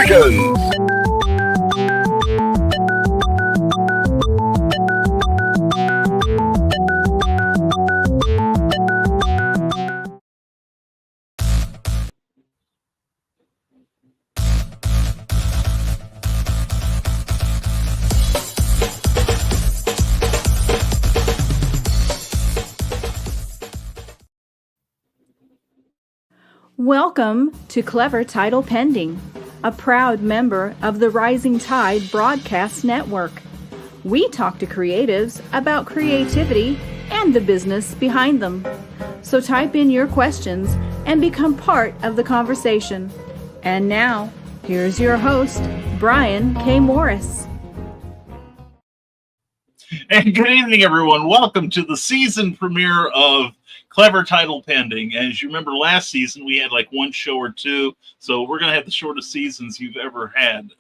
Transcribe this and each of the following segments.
seconds. Welcome to Clever Title Pending, a proud member of the Rising Tide Broadcast Network. We talk to creatives about creativity and the business behind them. So type in your questions and become part of the conversation. And now, here's your host, Brian K. Morris. And good evening, everyone. Welcome to the season premiere of Clever Title Pending. As you remember, last season we had like one show or two, so we're going to have the shortest seasons you've ever had,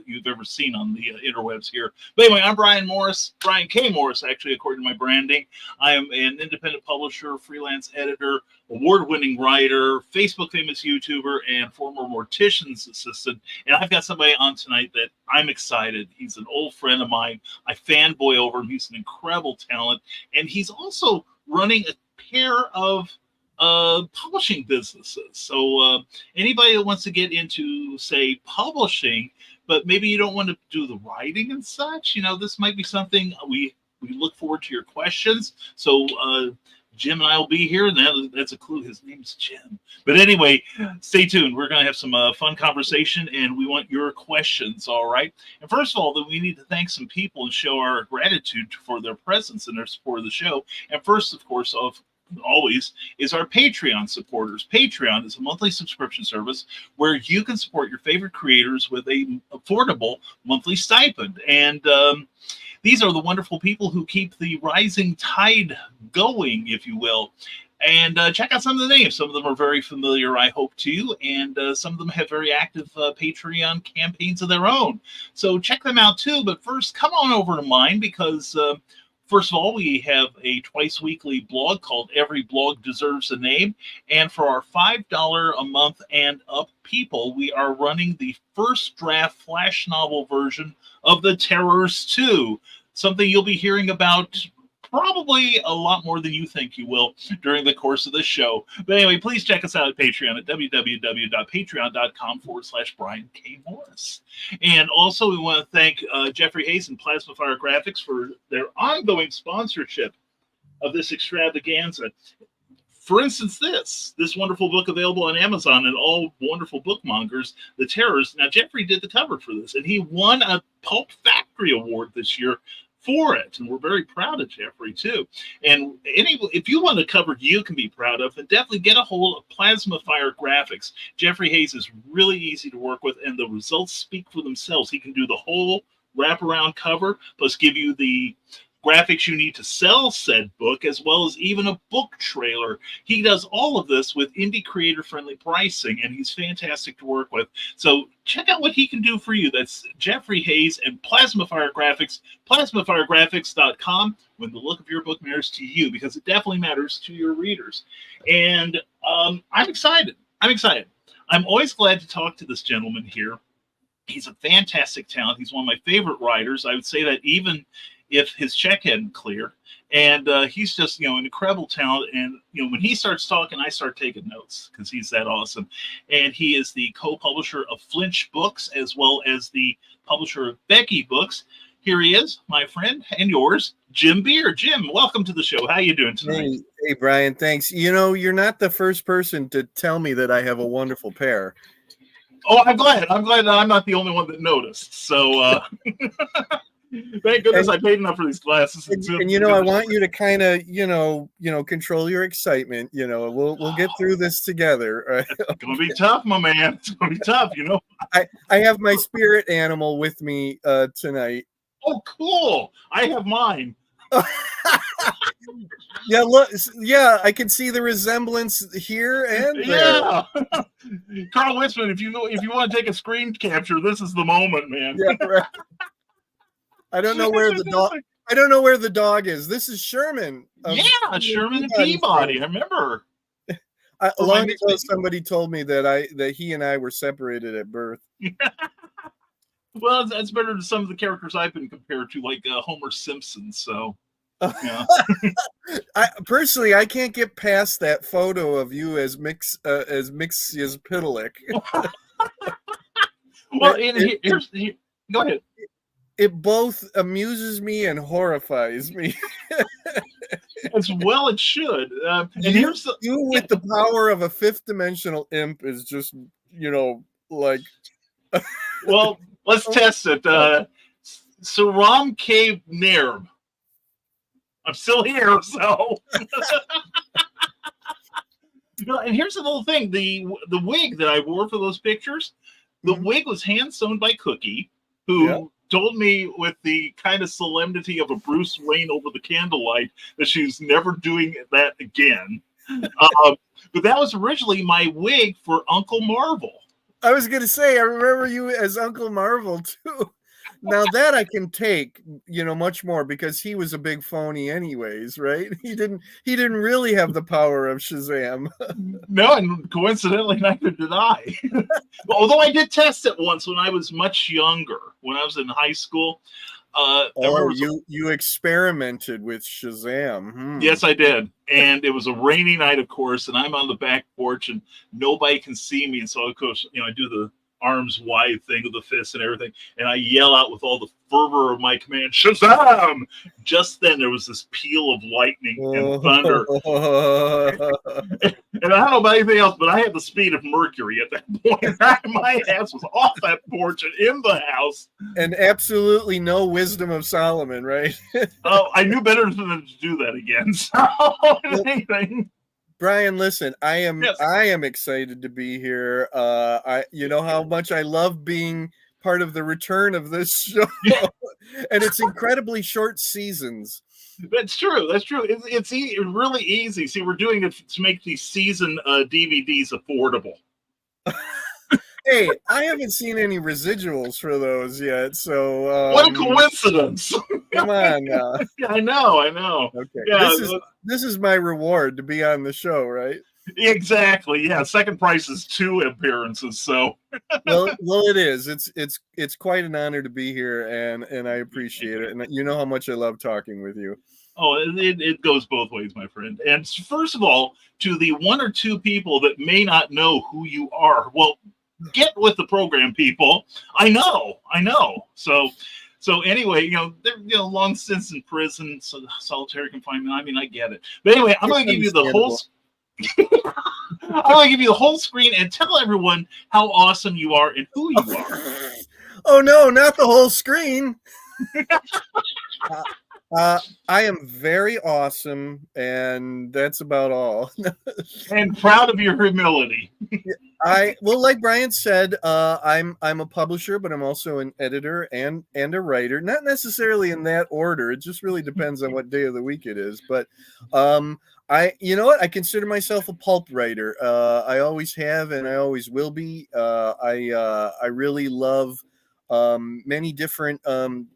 you've ever seen on the interwebs here. But anyway, I'm Brian Morris, Brian K. Morris, actually, according to my branding. I am an independent publisher, freelance editor, award-winning writer, Facebook famous YouTuber, and former mortician's assistant. And I've got somebody on tonight that I'm excited. He's an old friend of mine. I fanboy over him. He's an incredible talent, and he's also running a pair of publishing businesses. So anybody that wants to get into, say, publishing, but maybe you don't want to do the writing and such, you know, this might be something we look forward to your questions. So Jim and I will be here, and that's a clue. His name's Jim. But anyway, stay tuned. We're going to have some fun conversation, and we want your questions, all right? And first of all, we need to thank some people and show our gratitude for their presence and their support of the show. And first, of course, always is our Patreon supporters. Patreon is a monthly subscription service where you can support your favorite creators with a affordable monthly stipend. And these are the wonderful people who keep the rising tide going, if you will. And check out some of the names. Some of them are very familiar, I hope, to you. And some of them have very active Patreon campaigns of their own. So check them out, too. But first, come on over to mine because first of all, we have a twice weekly blog called Every Blog Deserves a Name. And for our $5 a month and up people, we are running the first draft flash novel version of The Terrors 2, something you'll be hearing about probably a lot more than you think you will during the course of this show. But anyway, please check us out at Patreon at www.patreon.com/Brian K. Morris. And also, we want to thank Jeffrey Hayes and Plasma Fire Graphics for their ongoing sponsorship of this extravaganza. For instance, this wonderful book available on Amazon and all wonderful bookmongers, The Terrors. Now, Jeffrey did the cover for this, and he won a Pulp Factory Award this year for it, and we're very proud of Jeffrey too. And if you want a cover you can be proud of, then definitely get a hold of Plasma Fire Graphics. Jeffrey Hayes is really easy to work with, and the results speak for themselves. He can do the whole wraparound cover, plus give you the graphics you need to sell said book, as well as even a book trailer. He does all of this with indie creator-friendly pricing, and he's fantastic to work with. So check out what he can do for you. That's Jeffrey Hayes and Plasma Fire Graphics, plasmafiregraphics.com, when the look of your book matters to you, because it definitely matters to your readers. And I'm excited. I'm always glad to talk to this gentleman here. He's a fantastic talent. He's one of my favorite writers. I would say that even if his check hadn't cleared. And he's just, an incredible talent. And, when he starts talking, I start taking notes because he's that awesome. And he is the co-publisher of Flinch Books, as well as the publisher of Becky Books. Here he is, my friend and yours, Jim Beer. Jim, welcome to the show. How you doing tonight? Hey, Brian, thanks. You're not the first person to tell me that I have a wonderful pair. Oh, I'm glad that I'm not the only one that noticed. So, thank goodness I paid enough for these glasses. And I want you to kind of, control your excitement. We'll get through this together. It's gonna be tough, my man. It's gonna be tough. I have my spirit animal with me tonight. Oh, cool! I have mine. Yeah, look. Yeah, I can see the resemblance here and there. Yeah, Carl Witzman. If you want to take a screen capture, this is the moment, man. Yeah, right. I don't know where the dog. I don't know where the dog is. This is Sherman. Sherman and Peabody. I remember. long ago, somebody told me that he and I were separated at birth. Well, that's better than some of the characters I've been compared to, like Homer Simpson. So, yeah. Personally, I can't get past that photo of you as Mixius Pitalik. Well, go ahead. It both amuses me and horrifies me. As well, it should. And you with the power of a fifth dimensional imp is just, like. Well, let's test it. Saram K. Nerb. I'm still here, so. And here's the little thing: the wig that I wore for those pictures, the wig was hand sewn by Cookie, who told me with the kind of solemnity of a Bruce Wayne over the candlelight that she's never doing that again. But that was originally my wig for Uncle Marvel. I was going to say, I remember you as Uncle Marvel too. Now that I can take, much more, because he was a big phony anyways, right? He didn't really have the power of Shazam. No, and coincidentally, neither did I. Although I did test it once when I was much younger, when I was in high school. You experimented with Shazam. Yes, I did. And it was a rainy night, of course, and I'm on the back porch and nobody can see me. And so, of course, I do the arms wide thing with the fists and everything, and I yell out with all the fervor of my command, Shazam! Just then there was this peal of lightning and thunder. And I don't know about anything else, but I had the speed of Mercury at that point. My ass was off that porch and in the house. And absolutely no wisdom of Solomon, right? Oh, I knew better than to do that again. So anything. Brian, listen, I am excited to be here. You know how much I love being part of the return of this show, and it's incredibly short seasons. That's true. It's really easy. See, we're doing it to make these season DVDs affordable. Hey, I haven't seen any residuals for those yet, so what a coincidence! Come on now. I know. Okay, yeah, this is my reward to be on the show, right? Exactly. Yeah, second price is 2 appearances. So, well, it is. It's quite an honor to be here, and I appreciate it. And you know how much I love talking with you. Oh, it goes both ways, my friend. And first of all, to the 1 or 2 people that may not know who you are, well, get with the program, people. I know. So anyway, they're long stints in prison, so solitary confinement. I mean, I get it. But anyway, I'm going to give you the whole. I'm going to give you the whole screen and tell everyone how awesome you are and who you are. Oh no, not the whole screen. I am very awesome, and that's about all. And proud of your humility. Like Brian said, I'm a publisher, but I'm also an editor and a writer. Not necessarily in that order. It just really depends on what day of the week it is. But you know what? I consider myself a pulp writer. I always have, and I always will be. I really love many different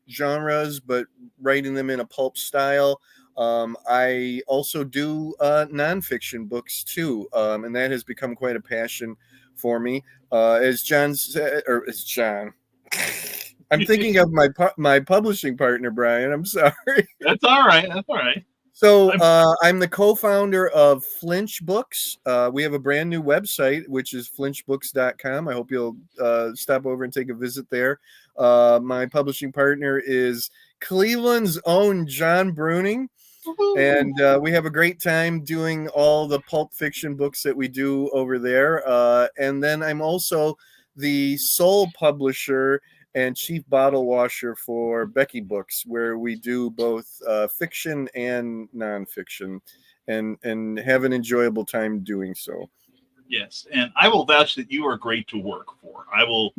genres, but writing them in a pulp style. I also do nonfiction books too, and that has become quite a passion for me. As John said, or as John, I'm thinking of my publishing partner, Brian. I'm sorry. That's all right. So I'm the co-founder of Flinch Books. We have a brand new website, which is flinchbooks.com. I hope you'll stop over and take a visit there. My publishing partner is Cleveland's own John Bruening. And we have a great time doing all the pulp fiction books that we do over there. And then I'm also the sole publisher and chief bottle washer for Becky Books, where we do both fiction and nonfiction, and have an enjoyable time doing so. Yes, and I will vouch that you are great to work for. I will.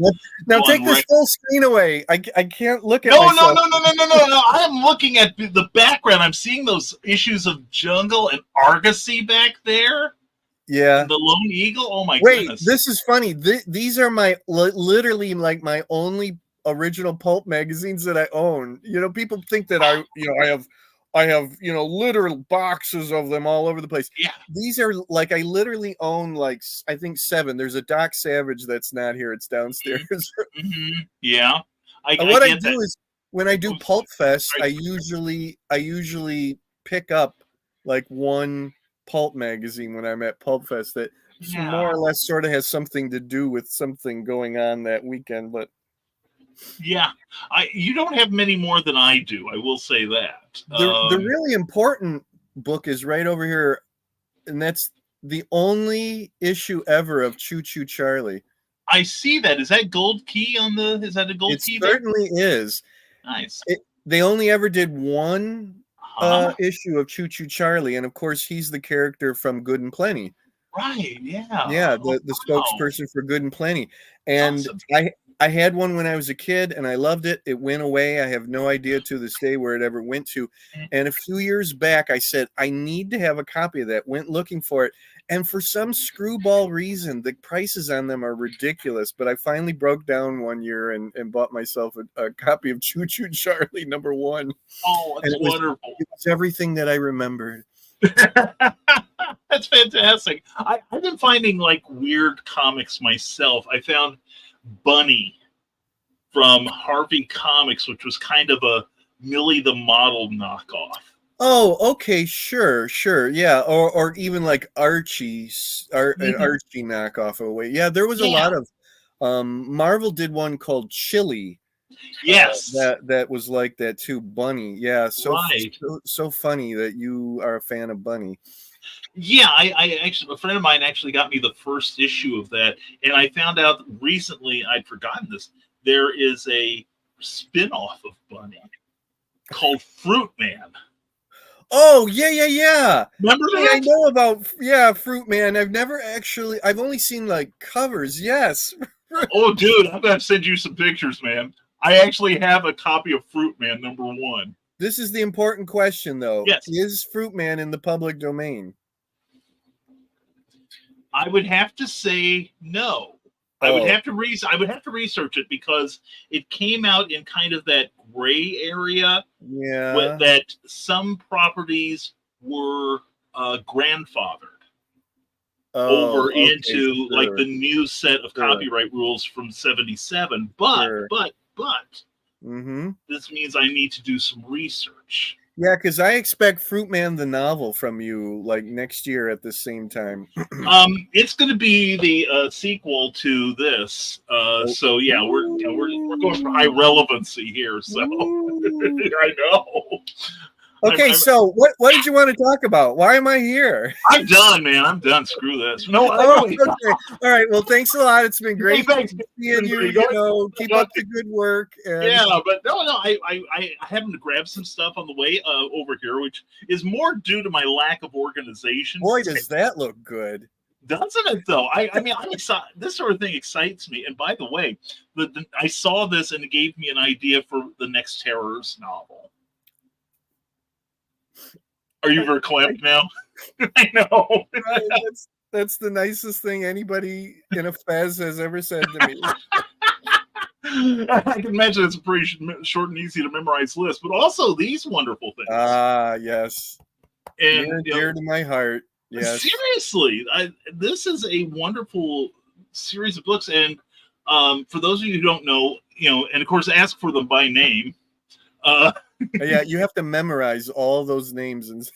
Now take this full screen away. I can't look at myself. No. I am looking at the background. I'm seeing those issues of Jungle and Argosy back there. Yeah. The Lone Eagle. Oh my Wait, goodness. this is funny. These are my literally like my only original pulp magazines that I own. People think that I have I have, literal boxes of them all over the place. Yeah. These are like, I literally own like, I think 7. There's a Doc Savage that's not here. It's downstairs. Mm-hmm. Yeah. What I get do that. is when I do Pulp Fest, I usually pick up like one pulp magazine when I'm at Pulp Fest that more or less sort of has something to do with something going on that weekend. But yeah, you don't have many more than I do. I will say that. The really important book is right over here, and that's the only issue ever of Choo Choo Charlie. I see that. Is that gold key on the? Is that a gold key? It certainly is. Nice. They only ever did one issue of Choo Choo Charlie, and of course he's the character from Good and Plenty. Right. Yeah. Yeah, the spokesperson for Good and Plenty. And awesome. I had one when I was a kid and I loved it. It went away. I have no idea to this day where it ever went to. And a few years back, I said, I need to have a copy of that. Went looking for it. And for some screwball reason, the prices on them are ridiculous. But I finally broke down one year and bought myself a copy of Choo Choo Charlie #1. Oh, that's wonderful. It was everything that I remembered. That's fantastic. I've been finding like weird comics myself. I found Bunny from Harvey Comics, which was kind of a Millie the Model knockoff. Oh, okay, sure, yeah, or even like Archie's, an Archie knockoff away. Yeah, there was a lot of. Marvel did one called Chili. Yes, that was like that too. Bunny, yeah, right. so funny that you are a fan of Bunny. Yeah, I actually, a friend of mine actually got me the first issue of that, and I found out recently, I'd forgotten this, there is a spin-off of Bunny called Fruit Man. Oh, yeah. Remember that? I know about, Fruit Man. I've only seen like covers, yes. Oh, dude, I'm going to send you some pictures, man. I actually have a copy of Fruit Man #1. This is the important question, though. Yes. Is Fruit Man in the public domain? I would have to say no. I would have to research it because it came out in kind of that gray area. Yeah. That some properties were grandfathered over into like the new set of copyright rules from '77. But this means I need to do some research. Yeah, because I expect Fruit Man the novel from you like next year at the same time. It's going to be the sequel to this. So yeah, we're going for high relevancy here. So I know. Okay, so what did you want to talk about? Why am I here? I'm done, man. I'm done. Screw this. No. Okay. All right. Well, thanks a lot. It's been great seeing you. Keep up the good work. Yeah, but no. I happened to grab some stuff on the way over here, which is more due to my lack of organization. Boy, does that look good. Doesn't it though? I mean, this sort of thing excites me. And by the way, I saw this and it gave me an idea for the next Terrors novel. Are you verklempt now? I know. Right, that's the nicest thing anybody in a fez has ever said to me. I can imagine it's a pretty short and easy to memorize list, but also these wonderful things. Yes. And dear to my heart. Yes. Seriously, this is a wonderful series of books, and for those of you who don't know, and of course, ask for them by name. Yeah, you have to memorize all those names and.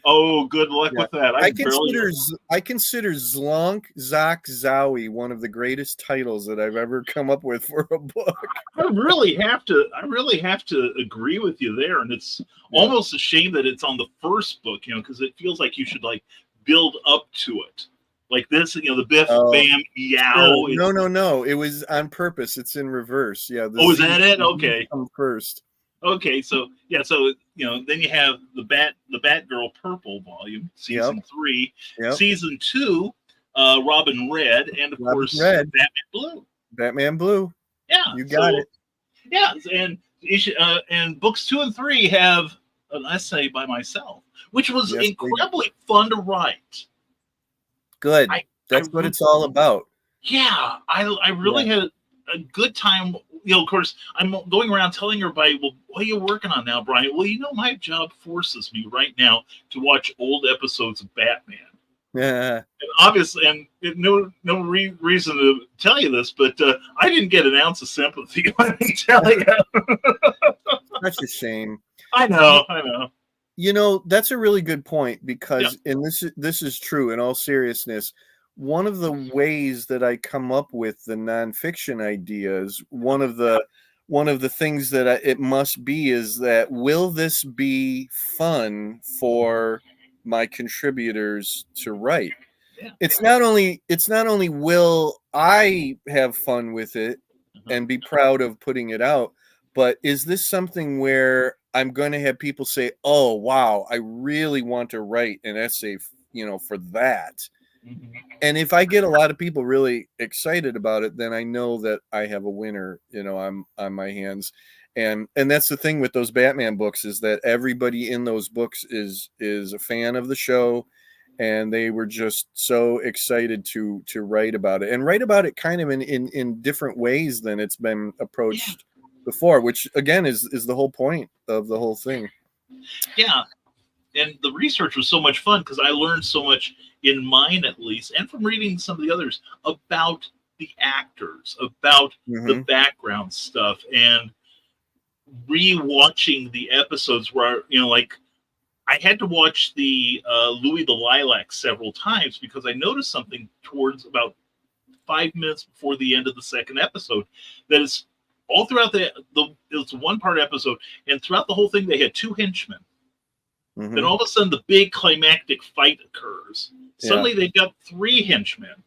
Oh, good luck with that. I consider Zlonk Zok Zowie one of the greatest titles that I've ever come up with for a book. I really have to agree with you there, and it's almost a shame that it's on the first book, because it feels like you should like build up to it. Like this, the Biff Bam Yow. No. It was on purpose. It's in reverse. Yeah. Is that it? Okay. Come first. Okay, so then you have the Batgirl Purple volume, season 3, season 2, Robin Red, and of course Red. Batman Blue. Batman Blue. Yeah, you got it. Yeah, and books 2 and 3 have an essay by myself, which was incredibly fun to write. Good. That's what it's all about. Yeah, I really had a good time, of course, I'm going around telling everybody, well, what are you working on now, Brian? Well, my job forces me right now to watch old episodes of Batman. Yeah. And obviously, and no reason to tell you this, but I didn't get an ounce of sympathy. Let me tell you. That's a shame. I know. That's a really good point because, and this is true in all seriousness. One of the ways that I come up with the nonfiction ideas, one of the things that it must be is that, will this be fun for my contributors to write? Yeah. It's not only will I have fun with it and be proud of putting it out, but is this something where I'm going to have people say, "Oh, wow, I really want to write an essay, for that." Mm-hmm. And if I get a lot of people really excited about it, then I know that I have a winner, on my hands. And that's the thing with those Batman books, is that everybody in those books is a fan of the show, and they were just so excited to write about it, and write about it kind of in different ways than it's been approached before, which again is the whole point of the whole thing. Yeah. And the research was so much fun because I learned so much, in mine at least, and from reading some of the others, about the actors, about the background stuff, and re-watching the episodes where, like, I had to watch the Louis the Lilac several times because I noticed something towards about 5 minutes before the end of the second episode that is all throughout it's a one-part episode, and throughout the whole thing they had two henchmen. Then all of a sudden the big climactic fight occurs. Suddenly they've got three henchmen,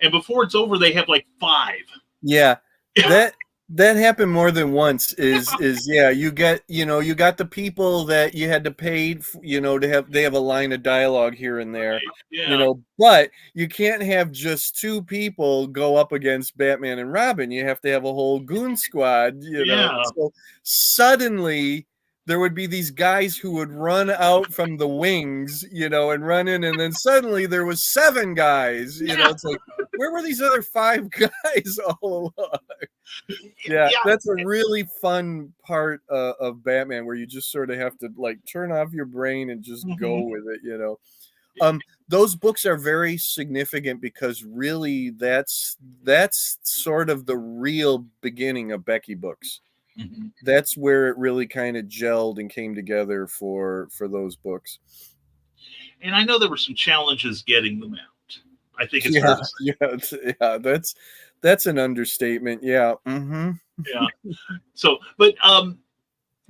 and before it's over they have like five. Yeah, that happened more than once. You got the people that you had to pay, they have a line of dialogue here and there, but you can't have just two people go up against Batman and Robin. You have to have a whole goon squad, So suddenly there would be these guys who would run out from the wings, and run in, and then suddenly there was seven guys, it's like, where were these other five guys all along? Yeah, that's a really fun part of Batman, where you just sort of have to like turn off your brain and just go with it, Those books are very significant because really that's sort of the real beginning of Becky Books. That's where it really kind of gelled and came together for those books. And I know there were some challenges getting them out. I think it's fair to say. That's an understatement. Yeah. Yeah. So, but a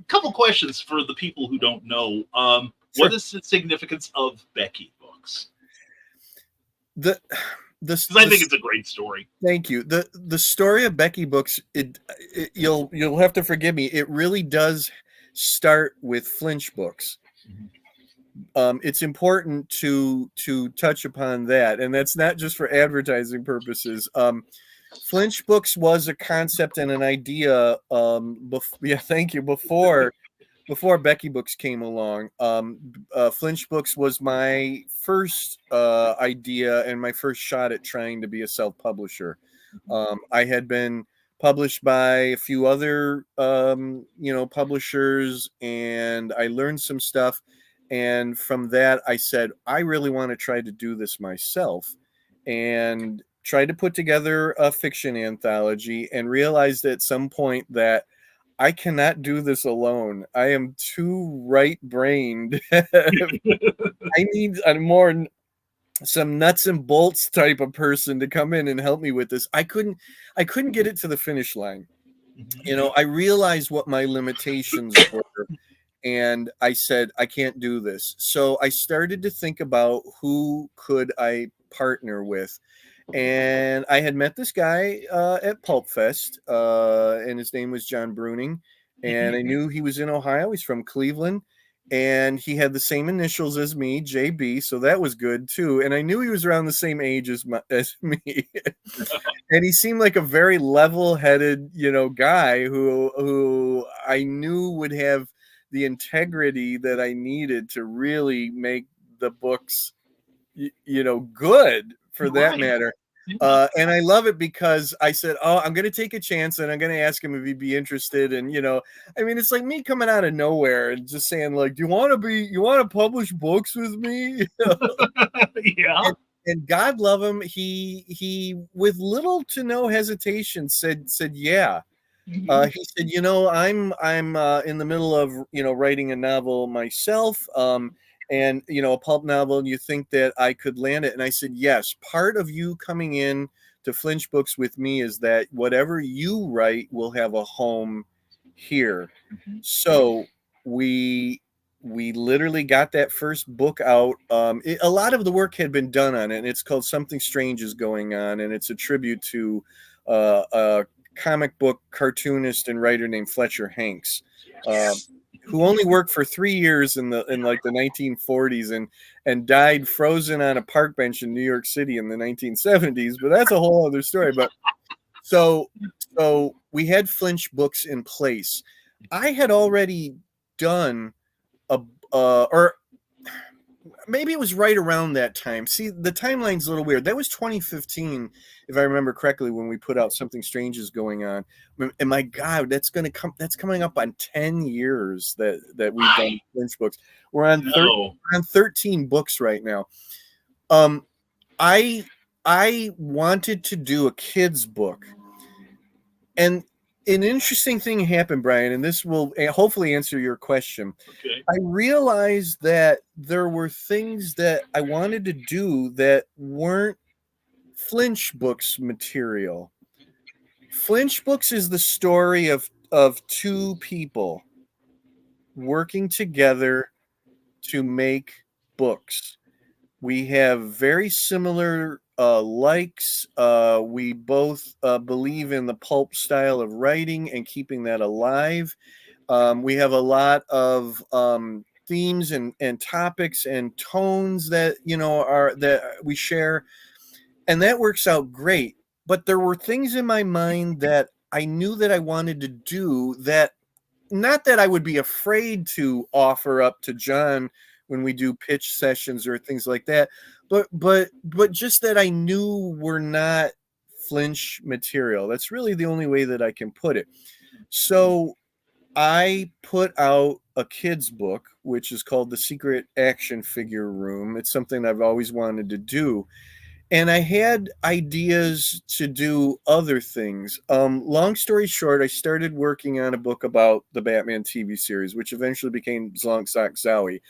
couple questions for the people who don't know. Sure. What is the significance of Becky Books? Because I think it's a great story. Thank you. The story of Becky Books, you'll have to forgive me, it really does start with Flinch Books. It's important to touch upon that, and that's not just for advertising purposes. Flinch Books was a concept and an idea. Thank you. Before Becky Books came along, Flinch Books was my first idea and my first shot at trying to be a self-publisher. I had been published by a few other, publishers, and I learned some stuff. And from that, I said, I really want to try to do this myself, and tried to put together a fiction anthology, and realized at some point that I cannot do this alone. I am too right-brained. I need some nuts and bolts type of person to come in and help me with this. I couldn't get it to the finish line. I realized what my limitations were, and I said, I can't do this. So I started to think about who could I partner with. And I had met this guy at Pulp Fest, and his name was John Bruening. And I knew he was in Ohio. He's from Cleveland. And he had the same initials as me, JB. So that was good, too. And I knew he was around the same age as me. And he seemed like a very level-headed, guy who I knew would have the integrity that I needed to really make the books, good for that matter. And I love it because I said, oh, I'm going to take a chance and I'm going to ask him if he'd be interested. And, I mean, it's like me coming out of nowhere and just saying, like, do you want to publish books with me? Yeah. And God love him. He with little to no hesitation said, yeah. Mhm. He said, I'm in the middle of, writing a novel myself. And, a pulp novel, and you think that I could land it. And I said, yes, part of you coming in to Flinch Books with me is that whatever you write will have a home here. Mhm. So we literally got that first book out. A lot of the work had been done on it, and it's called Something Strange is Going On, and it's a tribute to a comic book cartoonist and writer named Fletcher Hanks, who only worked for 3 years in like the 1940s and died frozen on a park bench in New York City in the 1970s. But that's a whole other story. But so we had Flinch Books in place. I had already done or maybe it was right around that time. See, the timeline's a little weird. That was 2015, if I remember correctly, when we put out Something Strange is Going On. And my God, that's coming up on 10 years that we've done Flinch Books. We're on 13 books right now. I wanted to do a kid's book. And an interesting thing happened, Brian, and this will hopefully answer your question. Okay. I realized that there were things that I wanted to do that weren't Flinch Books material. Flinch Books is the story of two people working together to make books. We have very similar likes. We both believe in the pulp style of writing and keeping that alive. We have a lot of themes and topics and tones that that we share, and that works out great. But there were things in my mind that I knew that I wanted to do, that not that I would be afraid to offer up to John when we do pitch sessions or things like that, but just that I knew were not Flinch material. That's really the only way that I can put it. So I put out a kid's book, which is called The Secret Action Figure Room. It's something I've always wanted to do. And I had ideas to do other things. Long story short, I started working on a book about the Batman TV series, which eventually became Zlonk Zok Zowie.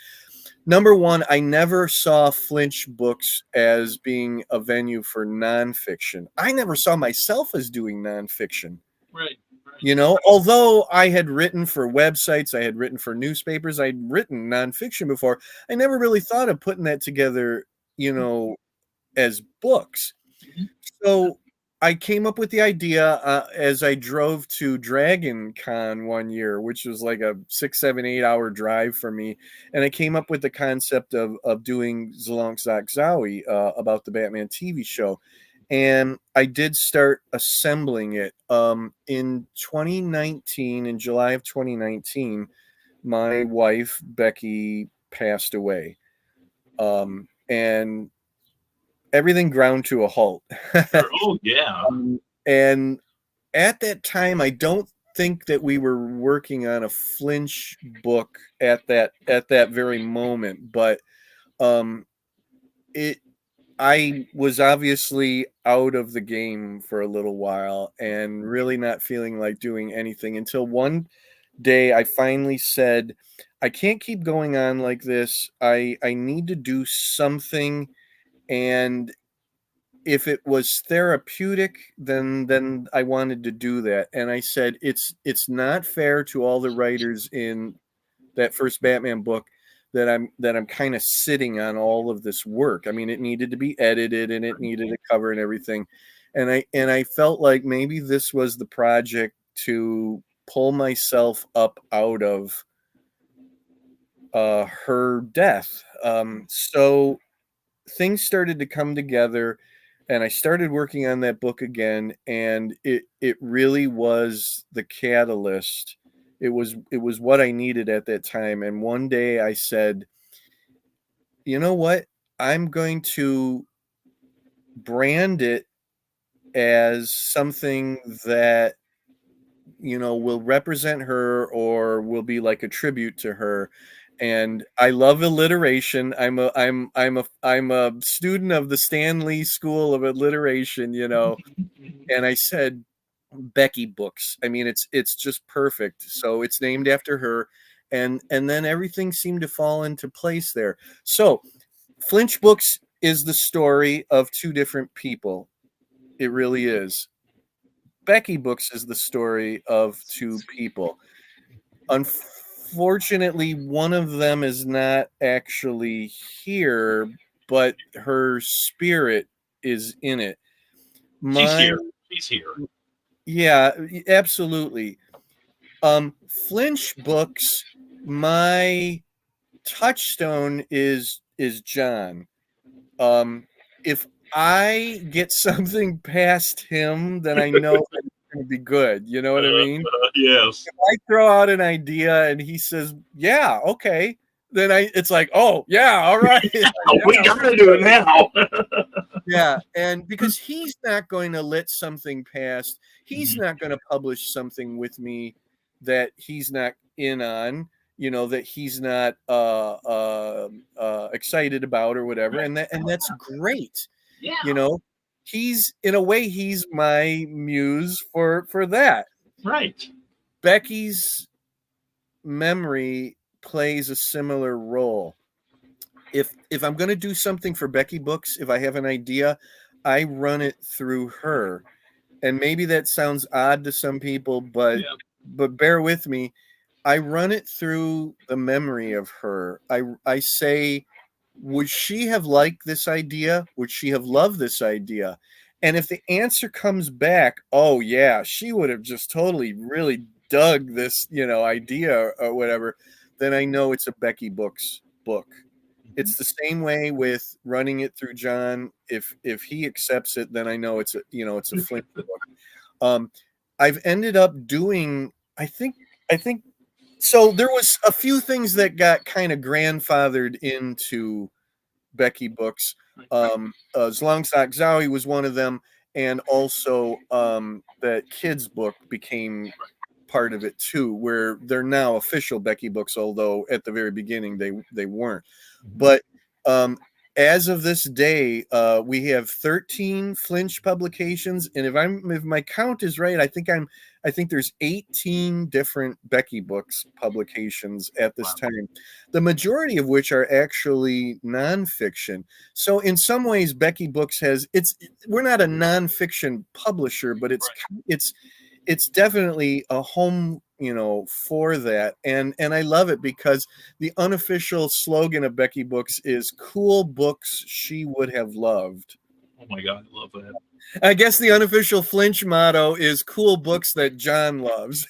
Number one, I never saw Flinch Books as being a venue for nonfiction. I never saw myself as doing nonfiction. Right. Although I had written for websites, I had written for newspapers, I'd written nonfiction before, I never really thought of putting that together, as books. Mm-hmm. So I came up with the idea as I drove to Dragon Con one year, which was like a 6, 7, 8 hour drive for me. And I came up with the concept of doing Zlonk Zok Zowie about the Batman TV show. And I did start assembling it. In 2019, in July of 2019, my wife, Becky, passed away. And everything ground to a halt. Oh, yeah. And at that time, I don't think that we were working on a Flinch book at that very moment, but I was obviously out of the game for a little while and really not feeling like doing anything until one day I finally said, I can't keep going on like this. I need to do something. And if it was therapeutic, then I wanted to do that. And I said, it's not fair to all the writers in that first Batman book that I'm kind of sitting on all of this work. I mean, it needed to be edited and it needed a cover and everything. And I felt like maybe this was the project to pull myself up out of her death. So things started to come together, and I started working on that book again, and it really was the catalyst. It was what I needed at that time. And one day I said, you know what? I'm going to brand it as something that, you know, will represent her or will be like a tribute to her. And I love alliteration. I'm a student of the Stan Lee School of Alliteration, you know. And I said Becky Books. I mean, it's just perfect. So it's named after her, and then everything seemed to fall into place there. So Flinch Books is the story of two different people. It really is. Becky Books is the story of two people. Unfortunately, one of them is not actually here, but her spirit is in it. She's My here. She's here. Yeah, absolutely. Flinch Books, my touchstone is John. If I get something past him, then I know that it's going to be good. You know what I mean? Yes. If I throw out an idea and he says, "Yeah, okay," then it's like, "Oh, yeah, all right." We gotta do it now. Yeah, and because he's not going to let something pass, he's Mhm. not going to publish something with me that he's not in on, you know, that he's not excited about or whatever, and that's great. Yeah. You know, he's in a way he's my muse for that. Right. Becky's memory plays a similar role. If I'm going to do something for Becky Books, if I have an idea, I run it through her. And maybe that sounds odd to some people, but Yeah. bear with me. I run it through the memory of her. I say, would she have liked this idea? Would she have loved this idea? And if the answer comes back, oh yeah, she would have just totally really dug this, you know, idea or whatever, then I know it's a Becky Books book. It's the same way with running it through John. If he accepts it, then I know it's a, you know, it's a Flint book. Um, I've ended up doing. I think so. There was a few things that got kind of grandfathered into Becky Books. Zlongsak Zowie was one of them, and also that kids book became part of it too, where they're now official Becky Books, although at the very beginning they weren't. But um, as of this day, we have 13 Flinch publications, and if my count is right, I think there's 18 different Becky Books publications at this time. The majority of which are actually nonfiction. So in some ways, Becky Books we're not a nonfiction publisher, but it's definitely a home, you know, for that. And I love it because the unofficial slogan of Becky Books is cool books she would have loved. Oh my God, I love that. I guess the unofficial Flinch motto is cool books that John loves.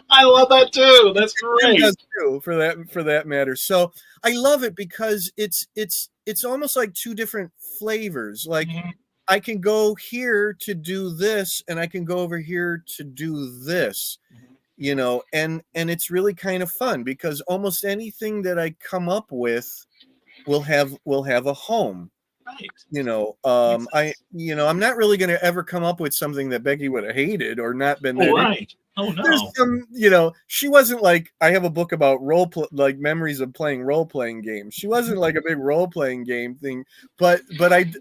I love that too. That's great. Does too, for that matter. So I love it because it's almost like two different flavors. Like I can go here to do this, and I can go over here to do this, you know, and it's really kind of fun because almost anything that I come up with will have a home. Right. You know, I'm not really going to ever come up with something that Becky would have hated or not been that. Right. Oh no. There's some, you know, she wasn't like, I have a book about like memories of playing role-playing games. She wasn't like a big role-playing game thing, but I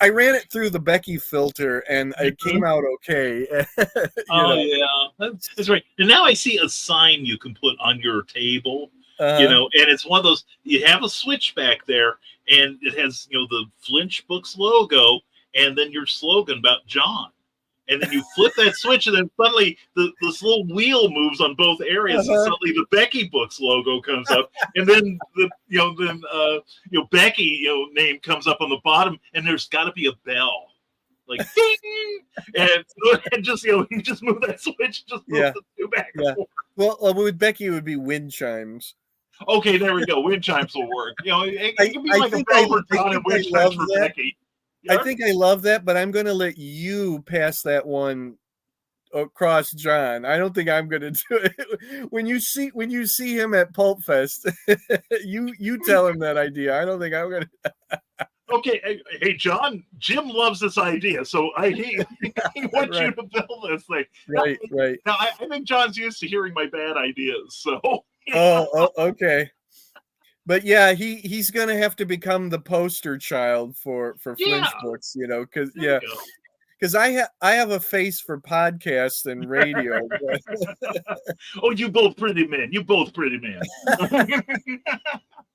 ran it through the Becky filter and it came out okay. Yeah, that's right. And now I see a sign you can put on your table, Uh-huh. you know, and it's one of those, you have a switch back there and it has, you know, the Flinch Books logo and then your slogan about John. And then you flip that switch, and then suddenly this little wheel moves on both areas, and suddenly the Becky Books logo comes up, and then Becky name comes up on the bottom, and there's got to be a bell, like ding, and just you just move that switch, just move the two back and forth. Well, with Becky, it would be wind chimes. Okay, there we go. Wind chimes will work. You know, it can be like a bell for John and wind chimes for Becky. I think I love that, but I'm going to let you pass that one across John. I don't think I'm going to do it. When you see him at Pulp Fest, you tell him that idea. I don't think I'm going to. Okay, hey, John, Jim loves this idea, so he wants you to build this thing. Right, right. Now, I think John's used to hearing my bad ideas, so. Oh, okay. But yeah, he's gonna have to become the poster child for Flinch Books, because I have a face for podcasts and radio. Oh, you both pretty men.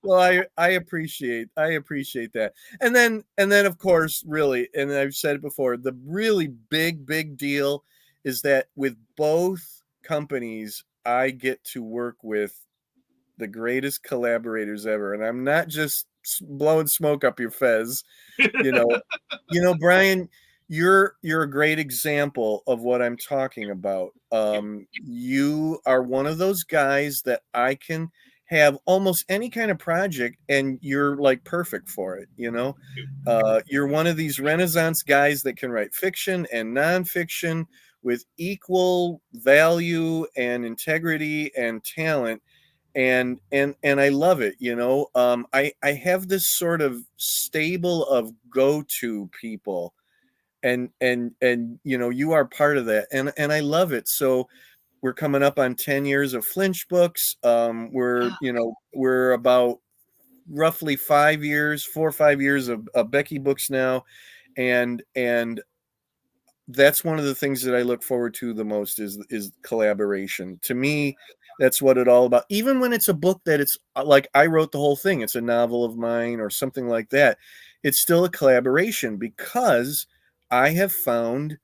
Well, I appreciate that. And then of course, really, and I've said it before, the really big deal is that with both companies, I get to work with the greatest collaborators ever. And I'm not just blowing smoke up your fez. Brian, you're a great example of what I'm talking about. You are one of those guys that I can have almost any kind of project and you're like perfect for it. You're one of these Renaissance guys that can write fiction and nonfiction with equal value and integrity and talent. And I love it. I have this sort of stable of go-to people, and you are part of that, and I love it. So we're coming up on 10 years of Flinch Books. We're about roughly 4 or 5 years of Becky Books now, and that's one of the things that I look forward to the most is collaboration. To me, that's what it's all about. Even when it's a book that it's like I wrote the whole thing, it's a novel of mine or something like that, it's still a collaboration because I have found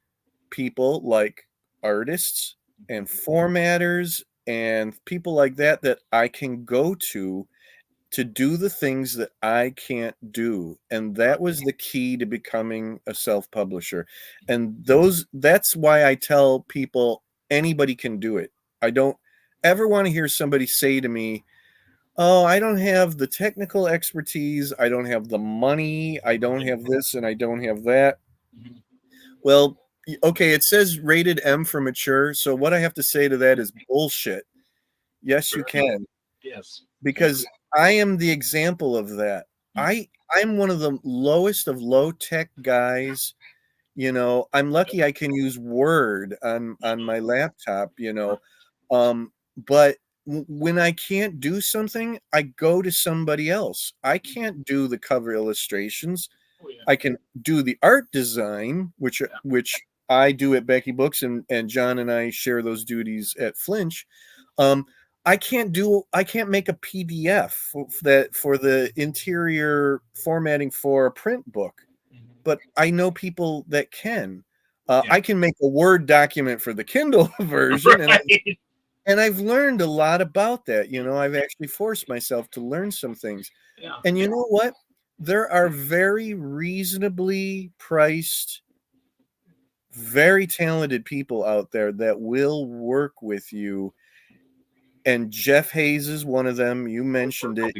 people like artists and formatters and people like that I can go to do the things that I can't do. And that was the key to becoming a self-publisher. And that's why I tell people anybody can do it. I don't ever want to hear somebody say to me, oh, I don't have the technical expertise. I don't have the money. I don't have this and I don't have that. Well, okay, it says rated M for mature. So what I have to say to that is bullshit. Yes, you can. Yes. Because I am the example of that. I'm one of the lowest of low tech guys. I'm lucky I can use Word on my laptop, but when I can't do something, I go to somebody else. I can't do the cover illustrations. I can do the art design, which I do at Becky Books, and John and I share those duties at Flinch. I can't make a PDF for the interior formatting for a print book, but I know people that can. I can make a Word document for the Kindle version, right. and I've learned a lot about that. I've actually forced myself to learn some things. Yeah. And you know what? There are very reasonably priced, very talented people out there that will work with you. And Jeff Hayes is one of them. You mentioned it,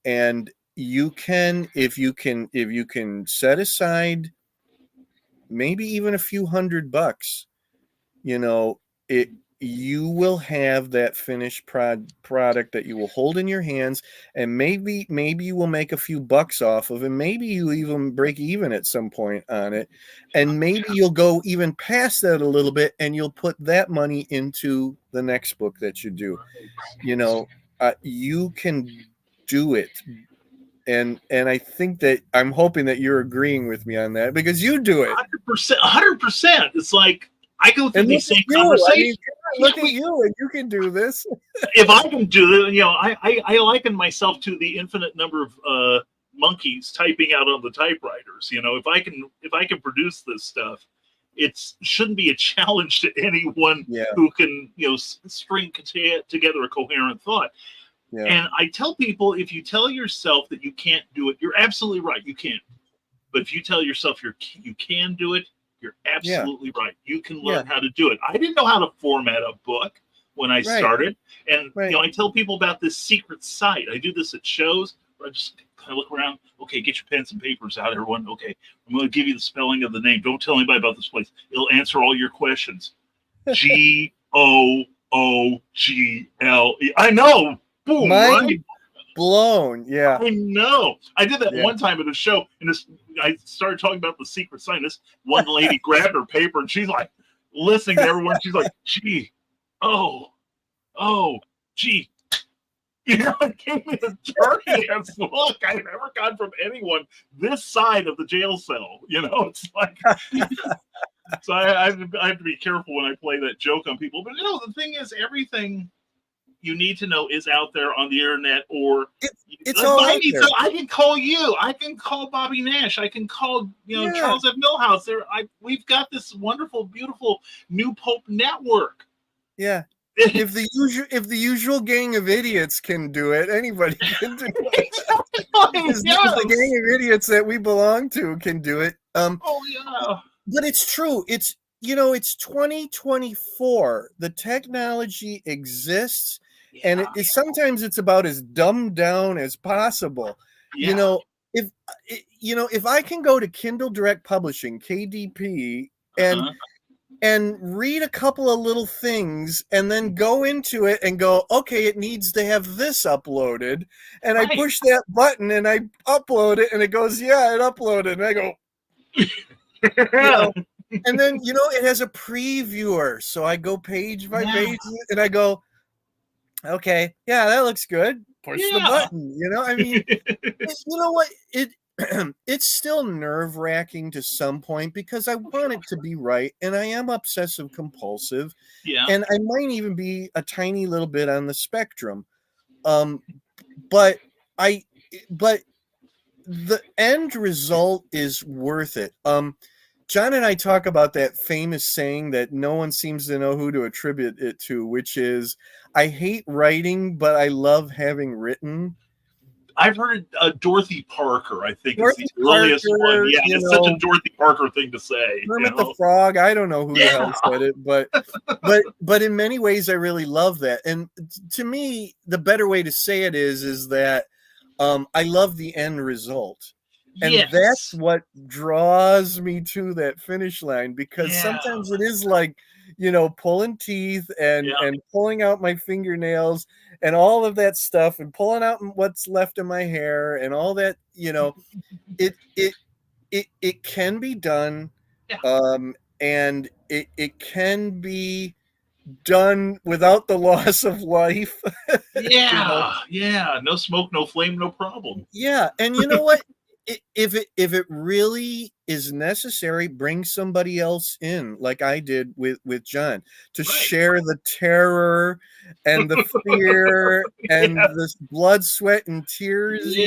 and you can, if you can set aside maybe even a few $100, you will have that finished product that you will hold in your hands, and maybe you will make a few bucks off of it. Maybe you even break even at some point on it, and maybe you'll go even past that a little bit, and you'll put that money into the next book that you do. You can do it, and I think that I'm hoping that you're agreeing with me on that because you do it 100%. It's like I go through these same conversations. Look at you, and you can do this. If I can do it, I liken myself to the infinite number of monkeys typing out on the typewriters. If I can produce this stuff, it shouldn't be a challenge to anyone who can string together a coherent thought. Yeah. And I tell people, if you tell yourself that you can't do it, you're absolutely right. You can't. But if you tell yourself you can do it, you're absolutely right. You can learn how to do it. I didn't know how to format a book when I started. And I tell people about this secret site. I do this at shows where I just kind of look around. Okay, get your pens and papers out, everyone. Okay, I'm going to give you the spelling of the name. Don't tell anybody about this place. It'll answer all your questions. Google. I know. Boom, right? blown. Yeah. I know. I did that Yeah. one time at a show, and I started talking about the secret sign. This one lady grabbed her paper, and she's like listening to everyone. She's like, "Gee, oh, gee." You know, it gave me the dirtiest look I've ever gotten from anyone this side of the jail cell. You know, it's like, so I have to be careful when I play that joke on people. But you know, the thing is, everything you need to know is out there on the internet, or it's all out there. So I can call you. I can call Bobby Nash. I can call Charles F. Millhouse. We've got this wonderful, beautiful New Pope network. Yeah. If the usual gang of idiots can do it, anybody can do it. If the gang of idiots that we belong to can do it. But it's true. It's 2024. The technology exists, and sometimes it's about as dumbed down as possible. Yeah. If I can go to Kindle Direct Publishing, KDP, and read a couple of little things and then go into it and go, okay, it needs to have this uploaded. And I push that button and I upload it and it goes, yeah, it uploaded. And I go, and then, it has a previewer. So I go page by page and I go, okay, yeah, that looks good. Push the button, I mean, you know what? It's still nerve-wracking to some point because I want it to be right, and I am obsessive compulsive, and I might even be a tiny little bit on the spectrum, but the end result is worth it. John and I talk about that famous saying that no one seems to know who to attribute it to, which is, I hate writing, but I love having written. I've heard Dorothy Parker, I think, is the earliest one. Yeah, it's such a Dorothy Parker thing to say. Kermit the Frog. I don't know who the hell said it, but in many ways, I really love that. And to me, the better way to say it is that I love the end result. And that's what draws me to that finish line, because sometimes it is like, pulling teeth and pulling out my fingernails and all of that stuff and pulling out what's left of my hair and all that, it can be done. And it can be done without the loss of life. No smoke, no flame, no problem. Yeah. And you know what? If it really is necessary, bring somebody else in, like I did with John, to share the terror and the fear and this blood, sweat, and tears.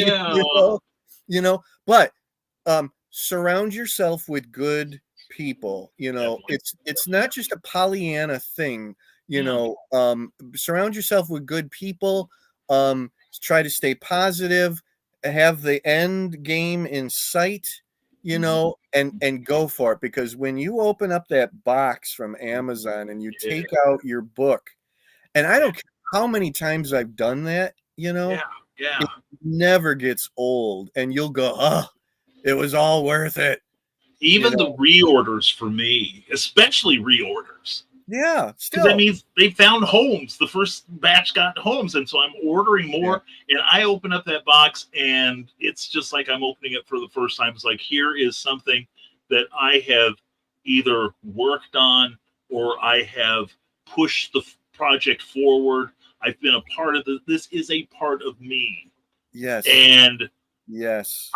But surround yourself with good people. It's not just a Pollyanna thing. Surround yourself with good people. Try to stay positive. Have the end game in sight, and go for it. Because when you open up that box from Amazon and you take out your book, and I don't care how many times I've done that, it never gets old, and you'll go, oh, it was all worth it. Even the reorders for me, especially reorders. Yeah, still. That means they found homes. The first batch got homes, and so I'm ordering more. And I open up that box, and it's just like I'm opening it for the first time. It's like, here is something that I have either worked on or I have pushed the project forward. I've been a part of this. This is a part of me. Yes. And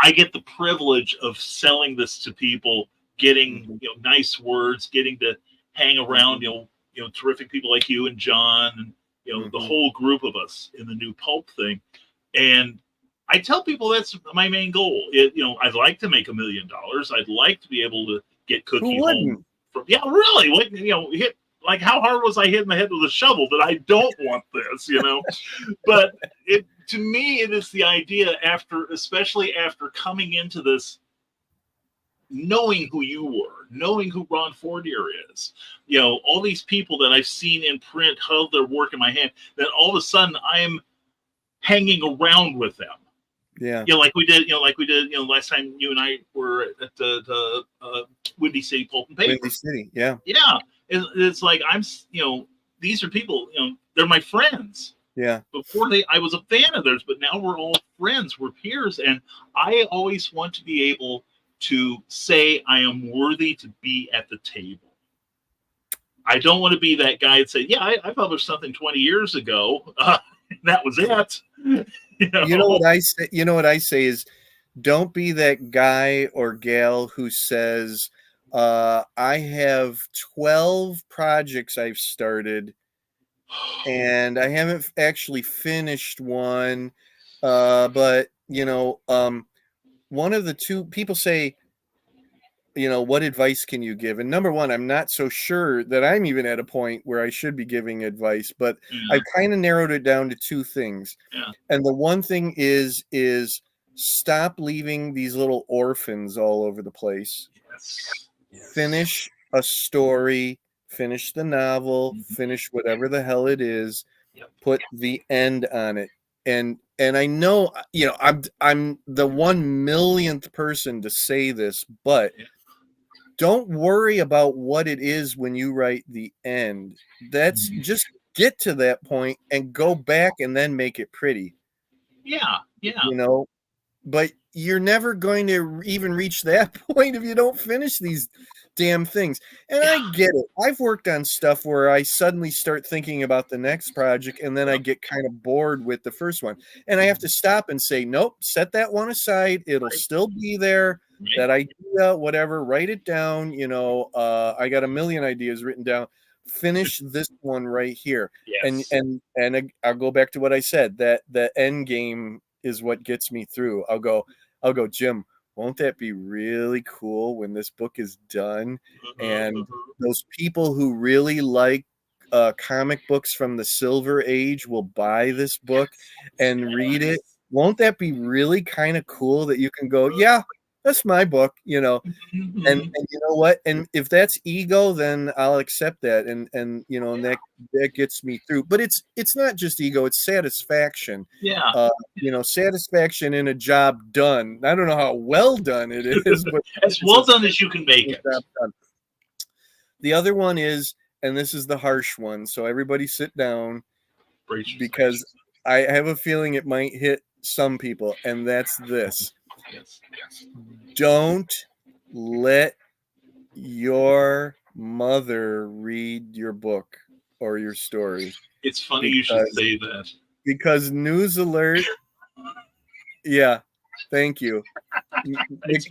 I get the privilege of selling this to people, getting nice words, getting to hang around, terrific people like you and John and, the whole group of us in the New Pulp thing. And I tell people that's my main goal. I'd like to make $1 million. I'd like to be able to get Cookie home. Really? What, like, how hard was I hitting the head with a shovel that I don't want this, But to me, it is the idea especially after coming into this, knowing who you were, knowing who Ron Fortier is, all these people that I've seen in print, held their work in my hand, then all of a sudden I'm hanging around with them. Yeah. Like we did last time you and I were at the Windy City Pulp and Paper. Windy City, yeah. Yeah. It's like these are people, they're my friends. Yeah. Before I was a fan of theirs, but now we're all friends, we're peers, and I always want to be able to say I am worthy to be at the table. I don't want to be that guy that say, "Yeah, I published something 20 years ago. That was it." You know what I say? You know what I say is, don't be that guy or gal who says, "I have 12 projects I've started, and I haven't actually finished one." But one of the two people say, what advice can you give? And number one, I'm not so sure that I'm even at a point where I should be giving advice, but Yeah, I've kind of narrowed it down to two things. yeah. And the one thing is stop leaving these little orphans all over the place. Yes. Finish a story, finish the novel, finish whatever the hell it is, Yep. put the end on it. And I know, I'm the 1 millionth person to say this, but Yeah. don't worry about what it is when you write the end. That's just get to that point and go back and then make it pretty. Yeah. But you're never going to even reach that point if you don't finish these damn things. And I get it. I've worked on stuff where I suddenly start thinking about the next project and then I get kind of bored with the first one. And I have to stop and say, nope, set that one aside. It'll still be there. That idea, whatever, write it down. I got a million ideas written down. Finish this one right here. Yes. And I'll go back to what I said, that the end game is what gets me through. I'll go, Jim, won't that be really cool when this book is done? And those people who really like comic books from the Silver Age will buy this book and read it. Won't that be really kind of cool that you can go, yeah, that's my book, and you know what? And if that's ego, then I'll accept that. And that gets me through. But it's not just ego, it's satisfaction. Yeah. Satisfaction in a job done. I don't know how well done it is, but as well done as you can make it. The other one is, and this is the harsh one, so everybody sit down, because I have a feeling it might hit some people, and that's this. Yes. Don't let your mother read your book or your story. It's funny you should say that. Because news alert. Yeah, thank you. Thanks,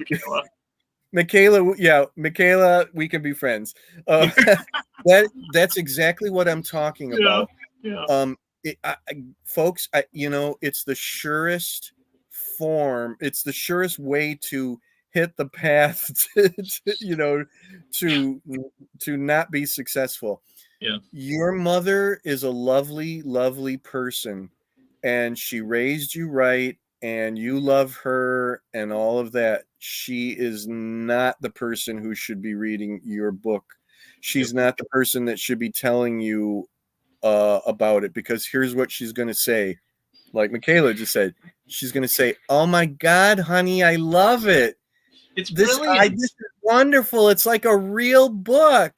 Michaela, we can be friends. That's exactly what I'm talking about. Yeah. Folks, it's the surest form. It's the surest way to hit the path to not be successful. Yeah. Your mother is a lovely, lovely person, and she raised you right, and you love her and all of that. She is not the person who should be reading your book. She's not the person that should be telling you about it, because here's what she's going to say. Like Michaela just said, she's going to say, "Oh my God, honey, I love it. It's this brilliant. This is wonderful. It's like a real book."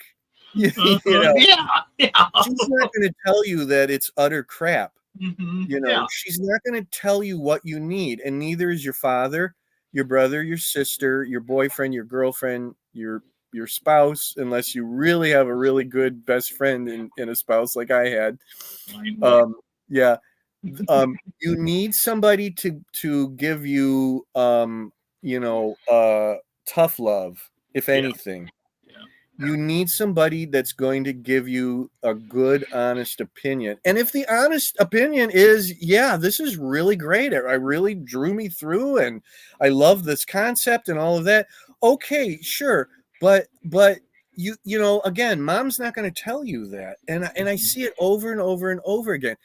Yeah. She's not going to tell you that it's utter crap. She's not going to tell you what you need, and neither is your father, your brother, your sister, your boyfriend, your girlfriend, your spouse, unless you really have a really good best friend in a spouse like I had. You need somebody to give you tough love, if anything. You need somebody that's going to give you a good, honest opinion. And if the honest opinion is, yeah, this is really great, I really drew me through, and I love this concept and all of that, okay, sure. But again, mom's not going to tell you that. And I see it over and over and over again.